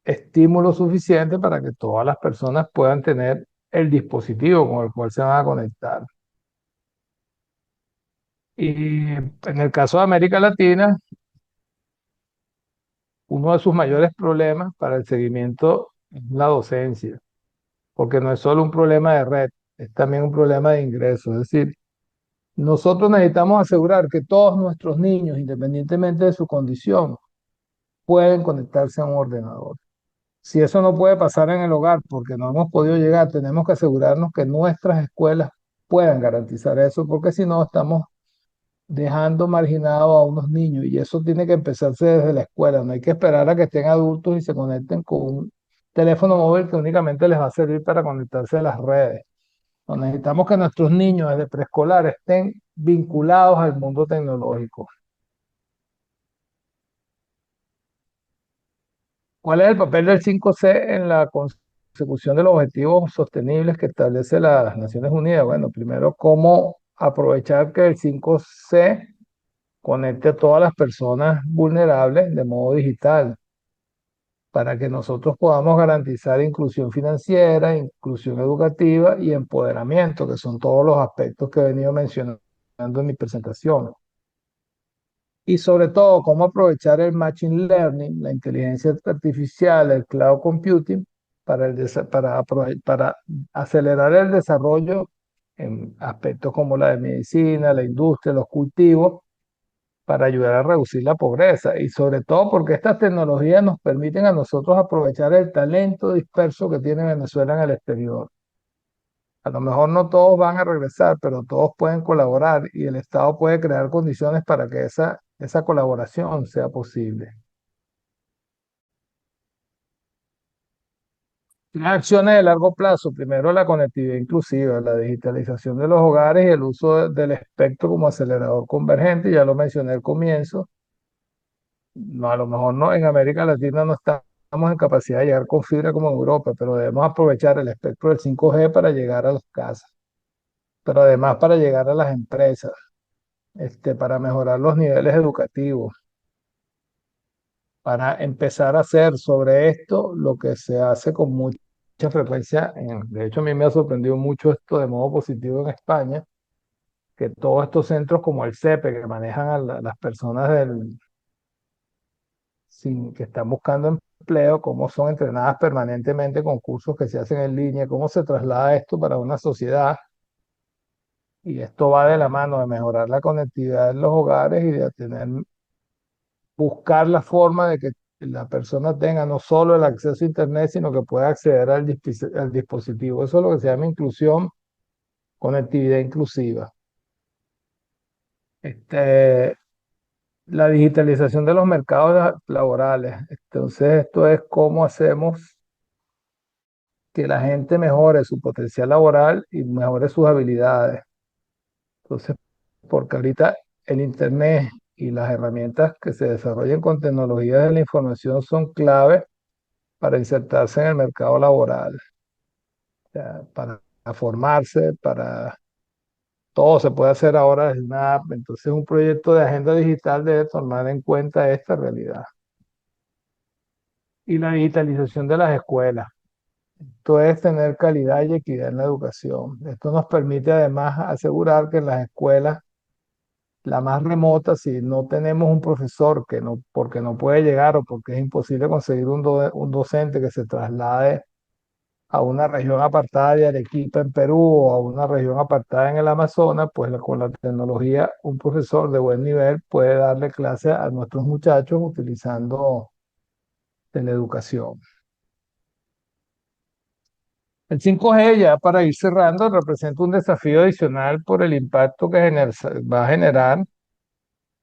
estímulo suficiente para que todas las personas puedan tener el dispositivo con el cual se van a conectar. Y en el caso de América Latina, uno de sus mayores problemas para el seguimiento es la docencia, porque no es solo un problema de red, es también un problema de ingresos. Es decir, nosotros necesitamos asegurar que todos nuestros niños, independientemente de su condición, pueden conectarse a un ordenador. Si eso no puede pasar en el hogar porque no hemos podido llegar, tenemos que asegurarnos que nuestras escuelas puedan garantizar eso, porque si no estamos dejando marginado a unos niños y eso tiene que empezarse desde la escuela. No hay que esperar a que estén adultos y se conecten con un teléfono móvil que únicamente les va a servir para conectarse a las redes. No, necesitamos que nuestros niños desde preescolar estén vinculados al mundo tecnológico. ¿Cuál es el papel del 5C en la consecución de los objetivos sostenibles que establece las Naciones Unidas? Bueno, primero, cómo aprovechar que el 5C conecte a todas las personas vulnerables de modo digital para que nosotros podamos garantizar inclusión financiera, inclusión educativa y empoderamiento, que son todos los aspectos que he venido mencionando en mi presentación. Y sobre todo, cómo aprovechar el machine learning, la inteligencia artificial, el cloud computing, para acelerar el desarrollo en aspectos como la de medicina, la industria, los cultivos, para ayudar a reducir la pobreza. Y sobre todo porque estas tecnologías nos permiten a nosotros aprovechar el talento disperso que tiene Venezuela en el exterior. A lo mejor no todos van a regresar, pero todos pueden colaborar y el Estado puede crear condiciones para que esa colaboración sea posible. Las acciones de largo plazo, primero la conectividad inclusiva, la digitalización de los hogares y el uso del espectro como acelerador convergente, ya lo mencioné al comienzo. No, a lo mejor no, en América Latina no estamos en capacidad de llegar con fibra como en Europa, pero debemos aprovechar el espectro del 5G para llegar a las casas, pero además para llegar a las empresas, para mejorar los niveles educativos, para empezar a hacer sobre esto lo que se hace con mucha frecuencia. De hecho, a mí me ha sorprendido mucho esto de modo positivo en España, que todos estos centros como el CEPE, que manejan a las personas que están buscando empleo, cómo son entrenadas permanentemente con cursos que se hacen en línea, cómo se traslada esto para una sociedad. Y esto va de la mano de mejorar la conectividad en los hogares y de buscar la forma de que la persona tenga no solo el acceso a Internet, sino que pueda acceder al dispositivo. Eso es lo que se llama inclusión, conectividad inclusiva. La digitalización de los mercados laborales. Entonces, esto es cómo hacemos que la gente mejore su potencial laboral y mejore sus habilidades. Entonces, porque ahorita el Internet y las herramientas que se desarrollan con tecnologías de la información son clave para insertarse en el mercado laboral, o sea, para formarse, para todo se puede hacer ahora desde una app. Entonces, un proyecto de agenda digital debe tomar en cuenta esta realidad. Y la digitalización de las escuelas. Esto es tener calidad y equidad en la educación. Esto nos permite además asegurar que en las escuelas, la más remota, si no tenemos un profesor que no, porque no puede llegar o porque es imposible conseguir un docente que se traslade a una región apartada de Arequipa en Perú o a una región apartada en el Amazonas, pues con la tecnología un profesor de buen nivel puede darle clase a nuestros muchachos utilizando teleeducación. El 5G, ya para ir cerrando, representa un desafío adicional por el impacto que va a generar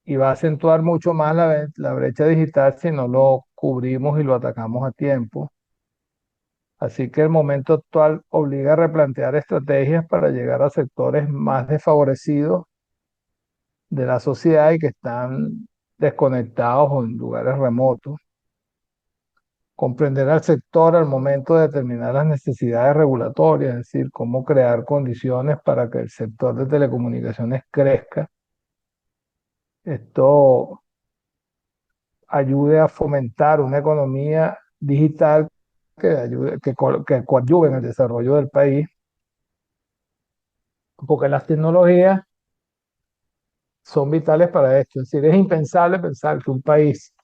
y va a acentuar mucho más la brecha digital si no lo cubrimos y lo atacamos a tiempo. Así que el momento actual obliga a replantear estrategias para llegar a sectores más desfavorecidos de la sociedad y que están desconectados o en lugares remotos. Comprender al sector al momento de determinar las necesidades regulatorias, es decir, cómo crear condiciones para que el sector de telecomunicaciones crezca. Esto ayude a fomentar una economía digital que coadyuve en el desarrollo del país, porque las tecnologías son vitales para esto. Es decir, es impensable pensar que un país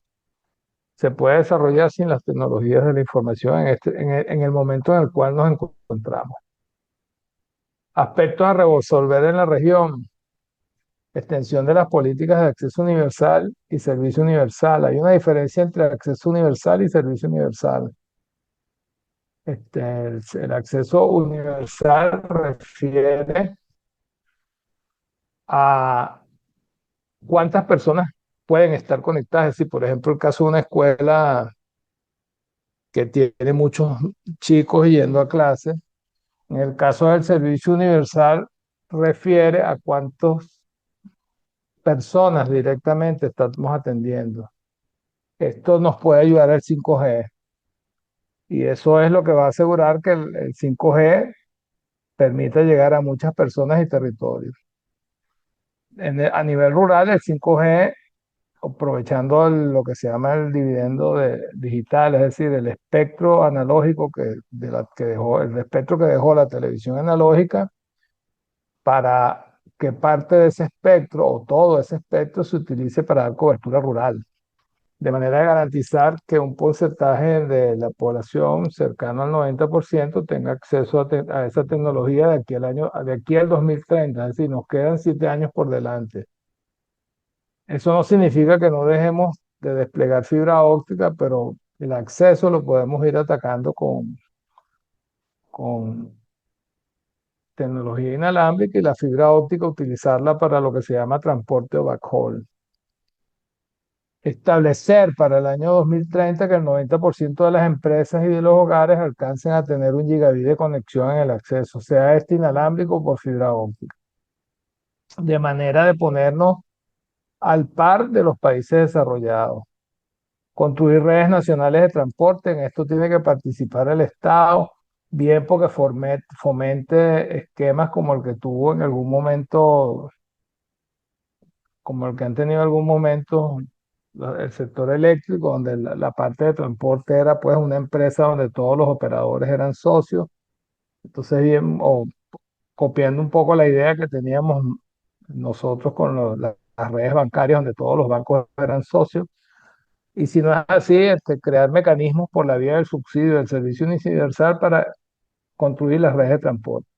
se puede desarrollar sin las tecnologías de la información en el momento en el cual nos encontramos. Aspectos a resolver en la región: extensión de las políticas de acceso universal y servicio universal. Hay una diferencia entre acceso universal y servicio universal. El acceso universal refiere a cuántas personas pueden estar conectadas. Es decir, por ejemplo, el caso de una escuela que tiene muchos chicos yendo a clase. En el caso del servicio universal, refiere a cuántas personas directamente estamos atendiendo. Esto nos puede ayudar al 5G y eso es lo que va a asegurar que el 5G permita llegar a muchas personas y territorios. A nivel rural, el 5G, aprovechando lo que se llama el dividendo digital, es decir, el espectro analógico que dejó, el espectro que dejó la televisión analógica, para que parte de ese espectro o todo ese espectro se utilice para dar cobertura rural, de manera de garantizar que un porcentaje de la población cercano al 90% tenga acceso a esa tecnología de aquí al 2030. Es decir, nos quedan 7 años por delante. Eso no significa que no dejemos de desplegar fibra óptica, pero el acceso lo podemos ir atacando con tecnología inalámbrica, y la fibra óptica utilizarla para lo que se llama transporte o backhaul. Establecer para el año 2030 que el 90% de las empresas y de los hogares alcancen a tener 1 gigabit de conexión en el acceso, sea este inalámbrico o por fibra óptica, de manera de ponernos al par de los países desarrollados. Construir redes nacionales de transporte. En esto tiene que participar el Estado, bien porque fomente esquemas como el que tuvo en algún momento, como el que han tenido en algún momento el sector eléctrico, donde la parte de transporte era pues una empresa donde todos los operadores eran socios. Entonces, bien, o copiando un poco la idea que teníamos nosotros con las redes bancarias donde todos los bancos eran socios. Y si no es así, crear mecanismos por la vía del subsidio del servicio universal para construir las redes de transporte.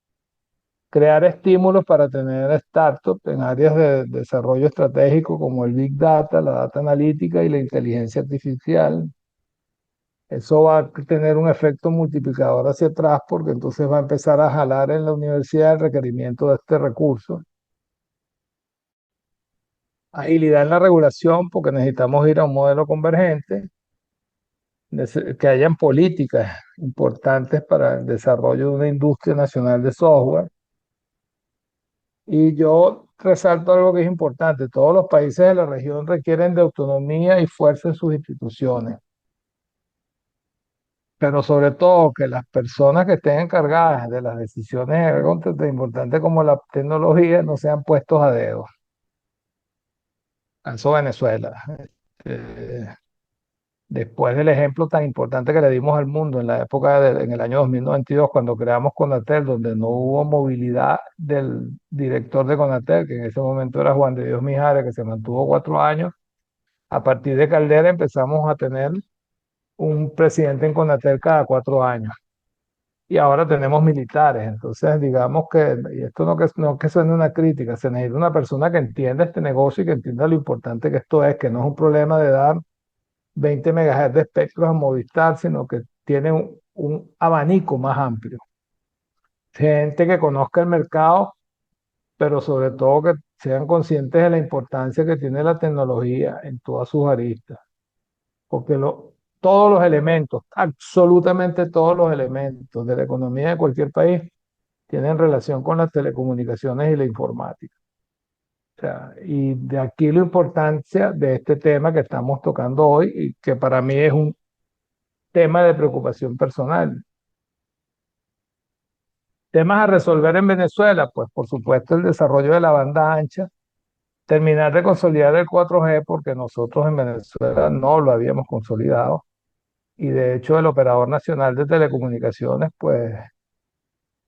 Crear estímulos para tener startups en áreas de desarrollo estratégico como el Big Data, la data analítica y la inteligencia artificial. Eso va a tener un efecto multiplicador hacia atrás porque entonces va a empezar a jalar en la universidad el requerimiento de este recurso. Agilidad en la regulación porque necesitamos ir a un modelo convergente, que hayan políticas importantes para el desarrollo de una industria nacional de software. Y yo resalto algo que es importante, todos los países de la región requieren de autonomía y fuerza en sus instituciones, pero sobre todo que las personas que estén encargadas de las decisiones de algo tan importante como la tecnología no sean puestos a dedo. Eso Venezuela. Eh, Después del ejemplo tan importante que le dimos al mundo en la época en el año 2092, cuando creamos Conatel, donde no hubo movilidad del director de Conatel, que en ese momento era Juan de Dios Mijares, que se mantuvo 4 años, a partir de Caldera empezamos a tener un presidente en Conatel cada 4 años. Y ahora tenemos militares. Entonces, digamos que, y esto no que suene una crítica, se necesita una persona que entienda este negocio y que entienda lo importante que esto es, que no es un problema de dar 20 megahertz de espectro a Movistar, sino que tiene un abanico más amplio. Gente que conozca el mercado, pero sobre todo que sean conscientes de la importancia que tiene la tecnología en todas sus aristas. Porque todos los elementos, absolutamente todos los elementos de la economía de cualquier país tienen relación con las telecomunicaciones y la informática. O sea, y de aquí la importancia de este tema que estamos tocando hoy y que para mí es un tema de preocupación personal. Temas a resolver en Venezuela, pues por supuesto el desarrollo de la banda ancha, terminar de consolidar el 4G porque nosotros en Venezuela no lo habíamos consolidado y de hecho el operador nacional de telecomunicaciones pues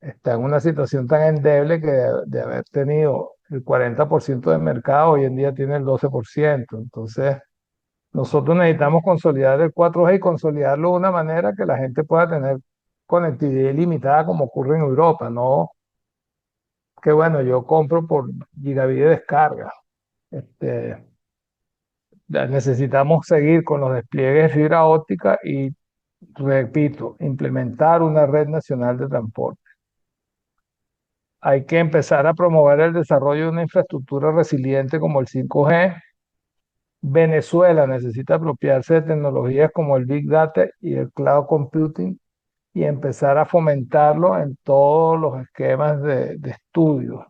está en una situación tan endeble que de haber tenido el 40% de mercado, hoy en día tiene el 12%. Entonces, nosotros necesitamos consolidar el 4G y consolidarlo de una manera que la gente pueda tener conectividad ilimitada como ocurre en Europa, no que bueno, yo compro por gigabit de descarga. Este, Necesitamos seguir con los despliegues de fibra óptica y, repito, implementar una red nacional de transporte. Hay que empezar a promover el desarrollo de una infraestructura resiliente como el 5G. Venezuela necesita apropiarse de tecnologías como el Big Data y el Cloud Computing y empezar a fomentarlo en todos los esquemas de estudio.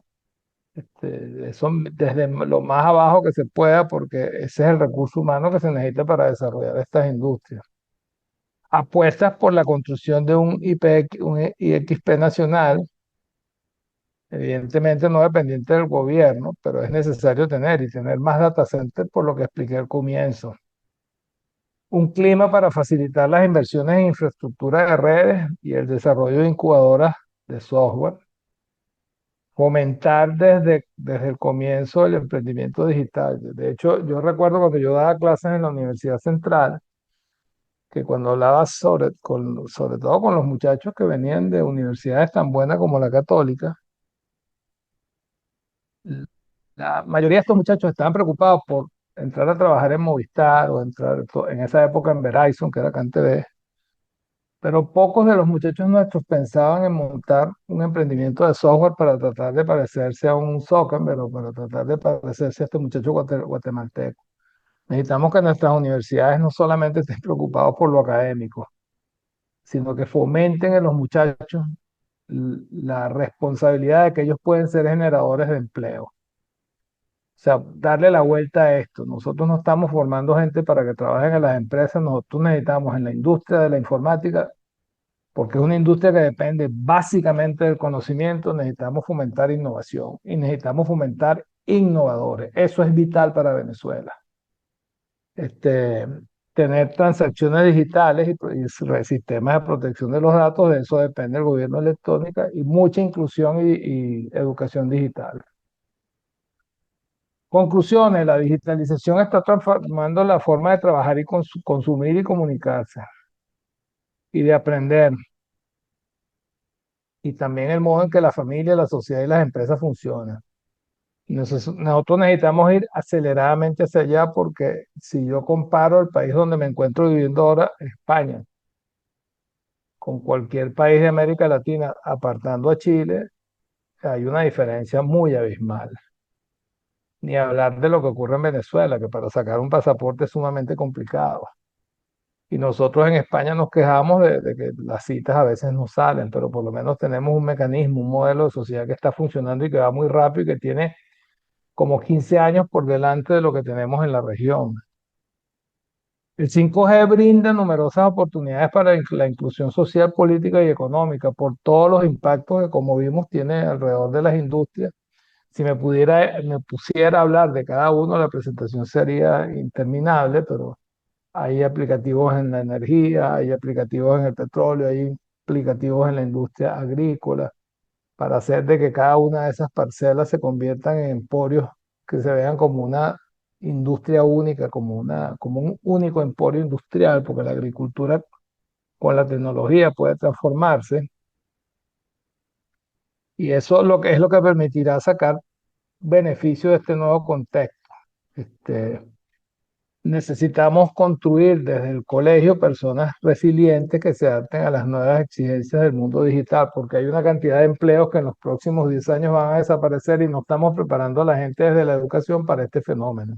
Eso desde lo más abajo que se pueda, porque ese es el recurso humano que se necesita para desarrollar estas industrias. Apuestas por la construcción de un un IXP nacional, evidentemente no dependiente del gobierno, pero es necesario tener más data centers por lo que expliqué al comienzo. Un clima para facilitar las inversiones en infraestructura de redes y el desarrollo de incubadoras de software. Fomentar desde el comienzo el emprendimiento digital. De hecho, yo recuerdo cuando yo daba clases en la Universidad Central, que cuando hablaba sobre todo con los muchachos que venían de universidades tan buenas como la Católica, la mayoría de estos muchachos estaban preocupados por entrar a trabajar en Movistar o entrar en esa época en Verizon, que era CanTV, pero pocos de los muchachos nuestros pensaban en montar un emprendimiento de software para tratar de parecerse a un Zuckerberg o para tratar de parecerse a este muchacho guatemalteco. Necesitamos que nuestras universidades no solamente estén preocupados por lo académico, sino que fomenten en los muchachos la responsabilidad de que ellos pueden ser generadores de empleo. O sea, darle la vuelta a esto. Nosotros no estamos formando gente para que trabajen en las empresas, nosotros necesitamos en la industria de la informática, porque es una industria que depende básicamente del conocimiento, necesitamos fomentar innovación y necesitamos fomentar innovadores. Eso es vital para Venezuela. Este, Tener transacciones digitales y sistemas de protección de los datos, de eso depende el gobierno electrónico y mucha inclusión y educación digital. Conclusiones, la digitalización está transformando la forma de trabajar y consumir y comunicarse y de aprender, y también el modo en que la familia, la sociedad y las empresas funcionan. Nosotros necesitamos ir aceleradamente hacia allá porque si yo comparo el país donde me encuentro viviendo ahora, España, con cualquier país de América Latina, apartando a Chile, hay una diferencia muy abismal. Ni hablar de lo que ocurre en Venezuela, que para sacar un pasaporte es sumamente complicado. Y nosotros en España nos quejamos de que las citas a veces no salen, pero por lo menos tenemos un mecanismo, un modelo de sociedad que está funcionando y que va muy rápido y que tiene como 15 años por delante de lo que tenemos en la región. El 5G brinda numerosas oportunidades para la inclusión social, política y económica por todos los impactos que, como vimos, tiene alrededor de las industrias. Si me pusiera a hablar de cada uno, la presentación sería interminable, pero hay aplicativos en la energía, hay aplicativos en el petróleo, hay aplicativos en la industria agrícola, para hacer de que cada una de esas parcelas se conviertan en emporios que se vean como una industria única, como un único emporio industrial, porque la agricultura con la tecnología puede transformarse y eso es lo que permitirá sacar beneficio de este nuevo contexto. Este, Necesitamos construir desde el colegio personas resilientes que se adapten a las nuevas exigencias del mundo digital, porque hay una cantidad de empleos que en los próximos 10 años van a desaparecer y no estamos preparando a la gente desde la educación para este fenómeno.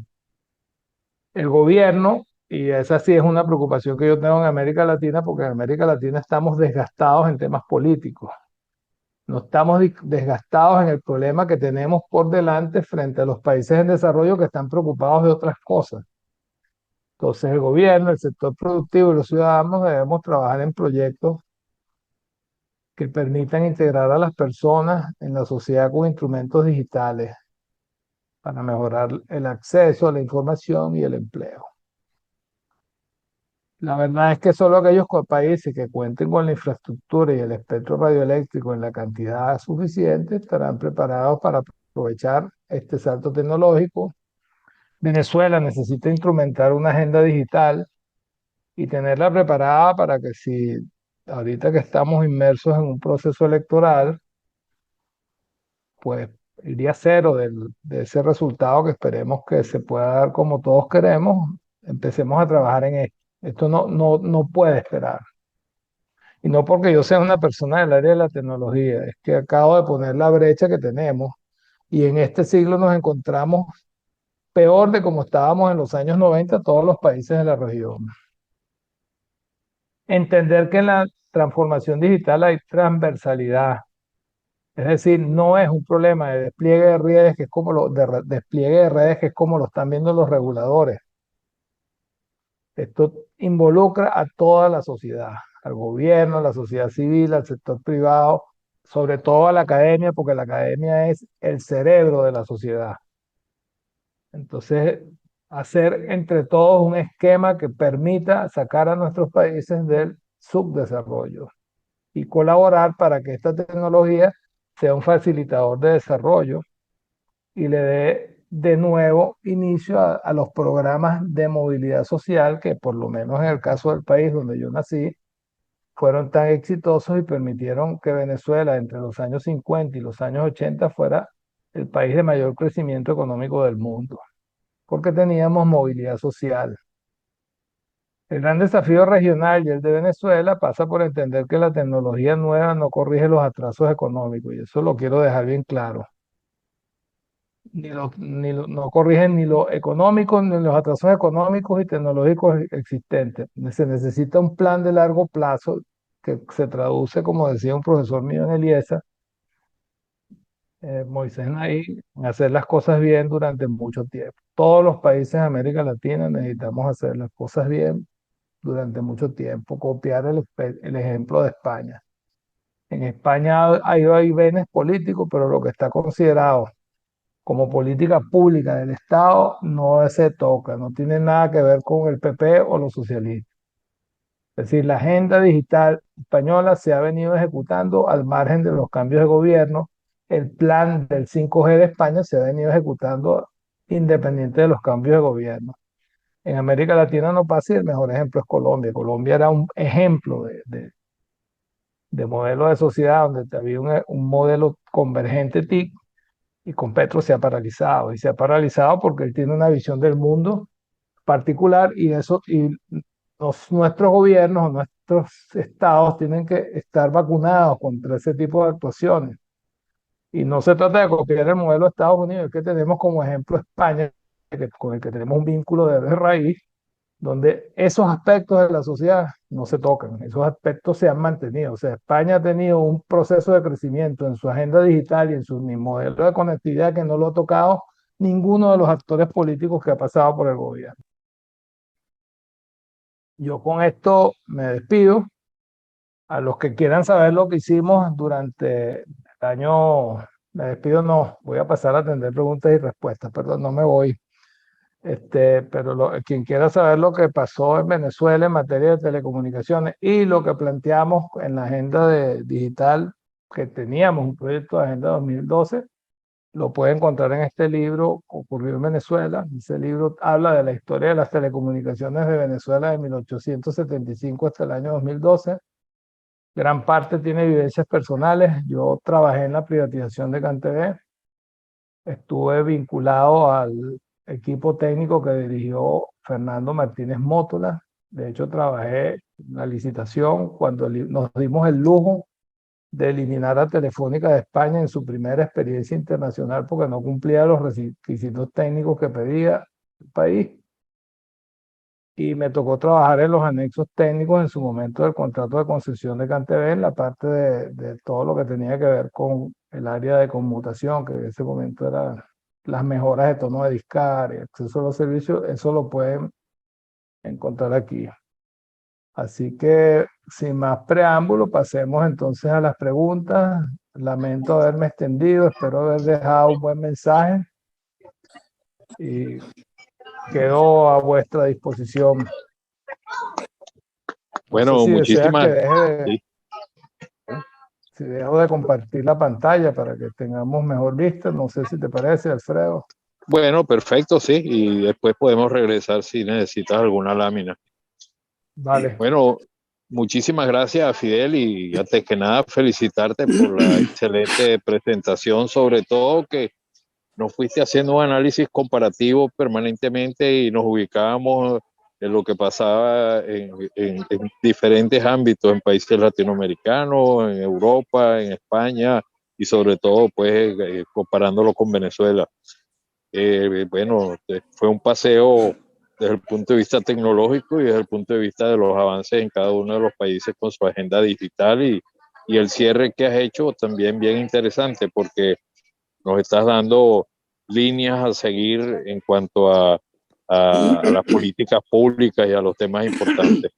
El gobierno, y esa sí es una preocupación que yo tengo en América Latina, porque en América Latina estamos desgastados en temas políticos. No estamos desgastados en el problema que tenemos por delante frente a los países en desarrollo que están preocupados de otras cosas. Entonces el gobierno, el sector productivo y los ciudadanos debemos trabajar en proyectos que permitan integrar a las personas en la sociedad con instrumentos digitales para mejorar el acceso a la información y el empleo. La verdad es que solo aquellos países que cuenten con la infraestructura y el espectro radioeléctrico en la cantidad suficiente estarán preparados para aprovechar este salto tecnológico. Venezuela necesita instrumentar una agenda digital y tenerla preparada para que si ahorita que estamos inmersos en un proceso electoral, pues el día cero de ese resultado que esperemos que se pueda dar como todos queremos, empecemos a trabajar en esto. Esto no puede esperar. Y no porque yo sea una persona del área de la tecnología, es que acabo de poner la brecha que tenemos y en este siglo nos encontramos peor de como estábamos en los años 90 todos los países de la región. Entender que en la transformación digital hay transversalidad, es decir, no es un problema de despliegue de redes que es como despliegue de redes que es como lo están viendo los reguladores. Esto involucra a toda la sociedad, al gobierno, a la sociedad civil, al sector privado, sobre todo a la academia, porque la academia es el cerebro de la sociedad. Entonces, hacer entre todos un esquema que permita sacar a nuestros países del subdesarrollo y colaborar para que esta tecnología sea un facilitador de desarrollo y le dé de nuevo inicio a los programas de movilidad social que por lo menos en el caso del país donde yo nací, fueron tan exitosos y permitieron que Venezuela entre los años 50 y los años 80 fuera el país de mayor crecimiento económico del mundo, porque teníamos movilidad social. El gran desafío regional y el de Venezuela pasa por entender que la tecnología nueva no corrige los atrasos económicos, y eso lo quiero dejar bien claro. No corrigen ni lo económico, ni los atrasos económicos y tecnológicos existentes. Se necesita un plan de largo plazo que se traduce, como decía un profesor mío en Eliesa, Moisés Naí, en hacer las cosas bien durante mucho tiempo. Todos los países de América Latina necesitamos hacer las cosas bien durante mucho tiempo, copiar el ejemplo de España. En España hay vaivenes políticos, pero lo que está considerado como política pública del Estado no se toca, no tiene nada que ver con el PP o los socialistas. Es decir, la agenda digital española se ha venido ejecutando al margen de los cambios de gobierno. El plan del 5G de España se ha venido ejecutando independiente de los cambios de gobierno. En América Latina no pasa y el mejor ejemplo es Colombia. Colombia era un ejemplo de modelo de sociedad donde había un modelo convergente TIC y con Petro se ha paralizado. Y se ha paralizado porque él tiene una visión del mundo particular y eso, y nuestros gobiernos o nuestros estados tienen que estar vacunados contra ese tipo de actuaciones. Y no se trata de copiar el modelo de Estados Unidos, es que tenemos como ejemplo España, con el que tenemos un vínculo de raíz, donde esos aspectos de la sociedad no se tocan, esos aspectos se han mantenido. O sea, España ha tenido un proceso de crecimiento en su agenda digital y en su modelo de conectividad que no lo ha tocado ninguno de los actores políticos que ha pasado por el gobierno. Yo con esto me despido. A los que quieran saber lo que hicimos durante el año, me despido, no, voy a pasar a atender preguntas y respuestas, perdón, no me voy. Pero quien quiera saber lo que pasó en Venezuela en materia de telecomunicaciones y lo que planteamos en la agenda digital, que teníamos un proyecto de Agenda 2012, lo puede encontrar en este libro, Ocurrió en Venezuela. Ese libro habla de la historia de las telecomunicaciones de Venezuela de 1875 hasta el año 2012. Gran parte tiene vivencias personales. Yo trabajé en la privatización de CanTV, estuve vinculado al equipo técnico que dirigió Fernando Martínez Mótola. De hecho, trabajé en la licitación cuando nos dimos el lujo de eliminar a Telefónica de España en su primera experiencia internacional porque no cumplía los requisitos técnicos que pedía el país. Y me tocó trabajar en los anexos técnicos en su momento del contrato de concesión de CanTV, en la parte de todo lo que tenía que ver con el área de conmutación, que en ese momento eran las mejoras de tono de discar y acceso a los servicios. Eso lo pueden encontrar aquí. Así que, sin más preámbulo, pasemos entonces a las preguntas. Lamento haberme extendido, espero haber dejado un buen mensaje y quedo a vuestra disposición. No sé Bueno, si deseas que muchísimas. Sí. si dejo de compartir la pantalla para que tengamos mejor vista. No sé si te parece, Alfredo. Bueno, perfecto, sí. Y después podemos regresar si necesitas alguna lámina. Vale. Bueno, muchísimas gracias, Fidel, y antes que nada felicitarte por la excelente presentación, sobre todo que nos fuiste haciendo un análisis comparativo permanentemente y nos ubicábamos en lo que pasaba en diferentes ámbitos, en países latinoamericanos, en Europa, en España y sobre todo pues comparándolo con Venezuela. Bueno, fue un paseo desde el punto de vista tecnológico y desde el punto de vista de los avances en cada uno de los países con su agenda digital y el cierre que has hecho también bien interesante porque nos estás dando líneas a seguir en cuanto a las políticas públicas y a los temas importantes.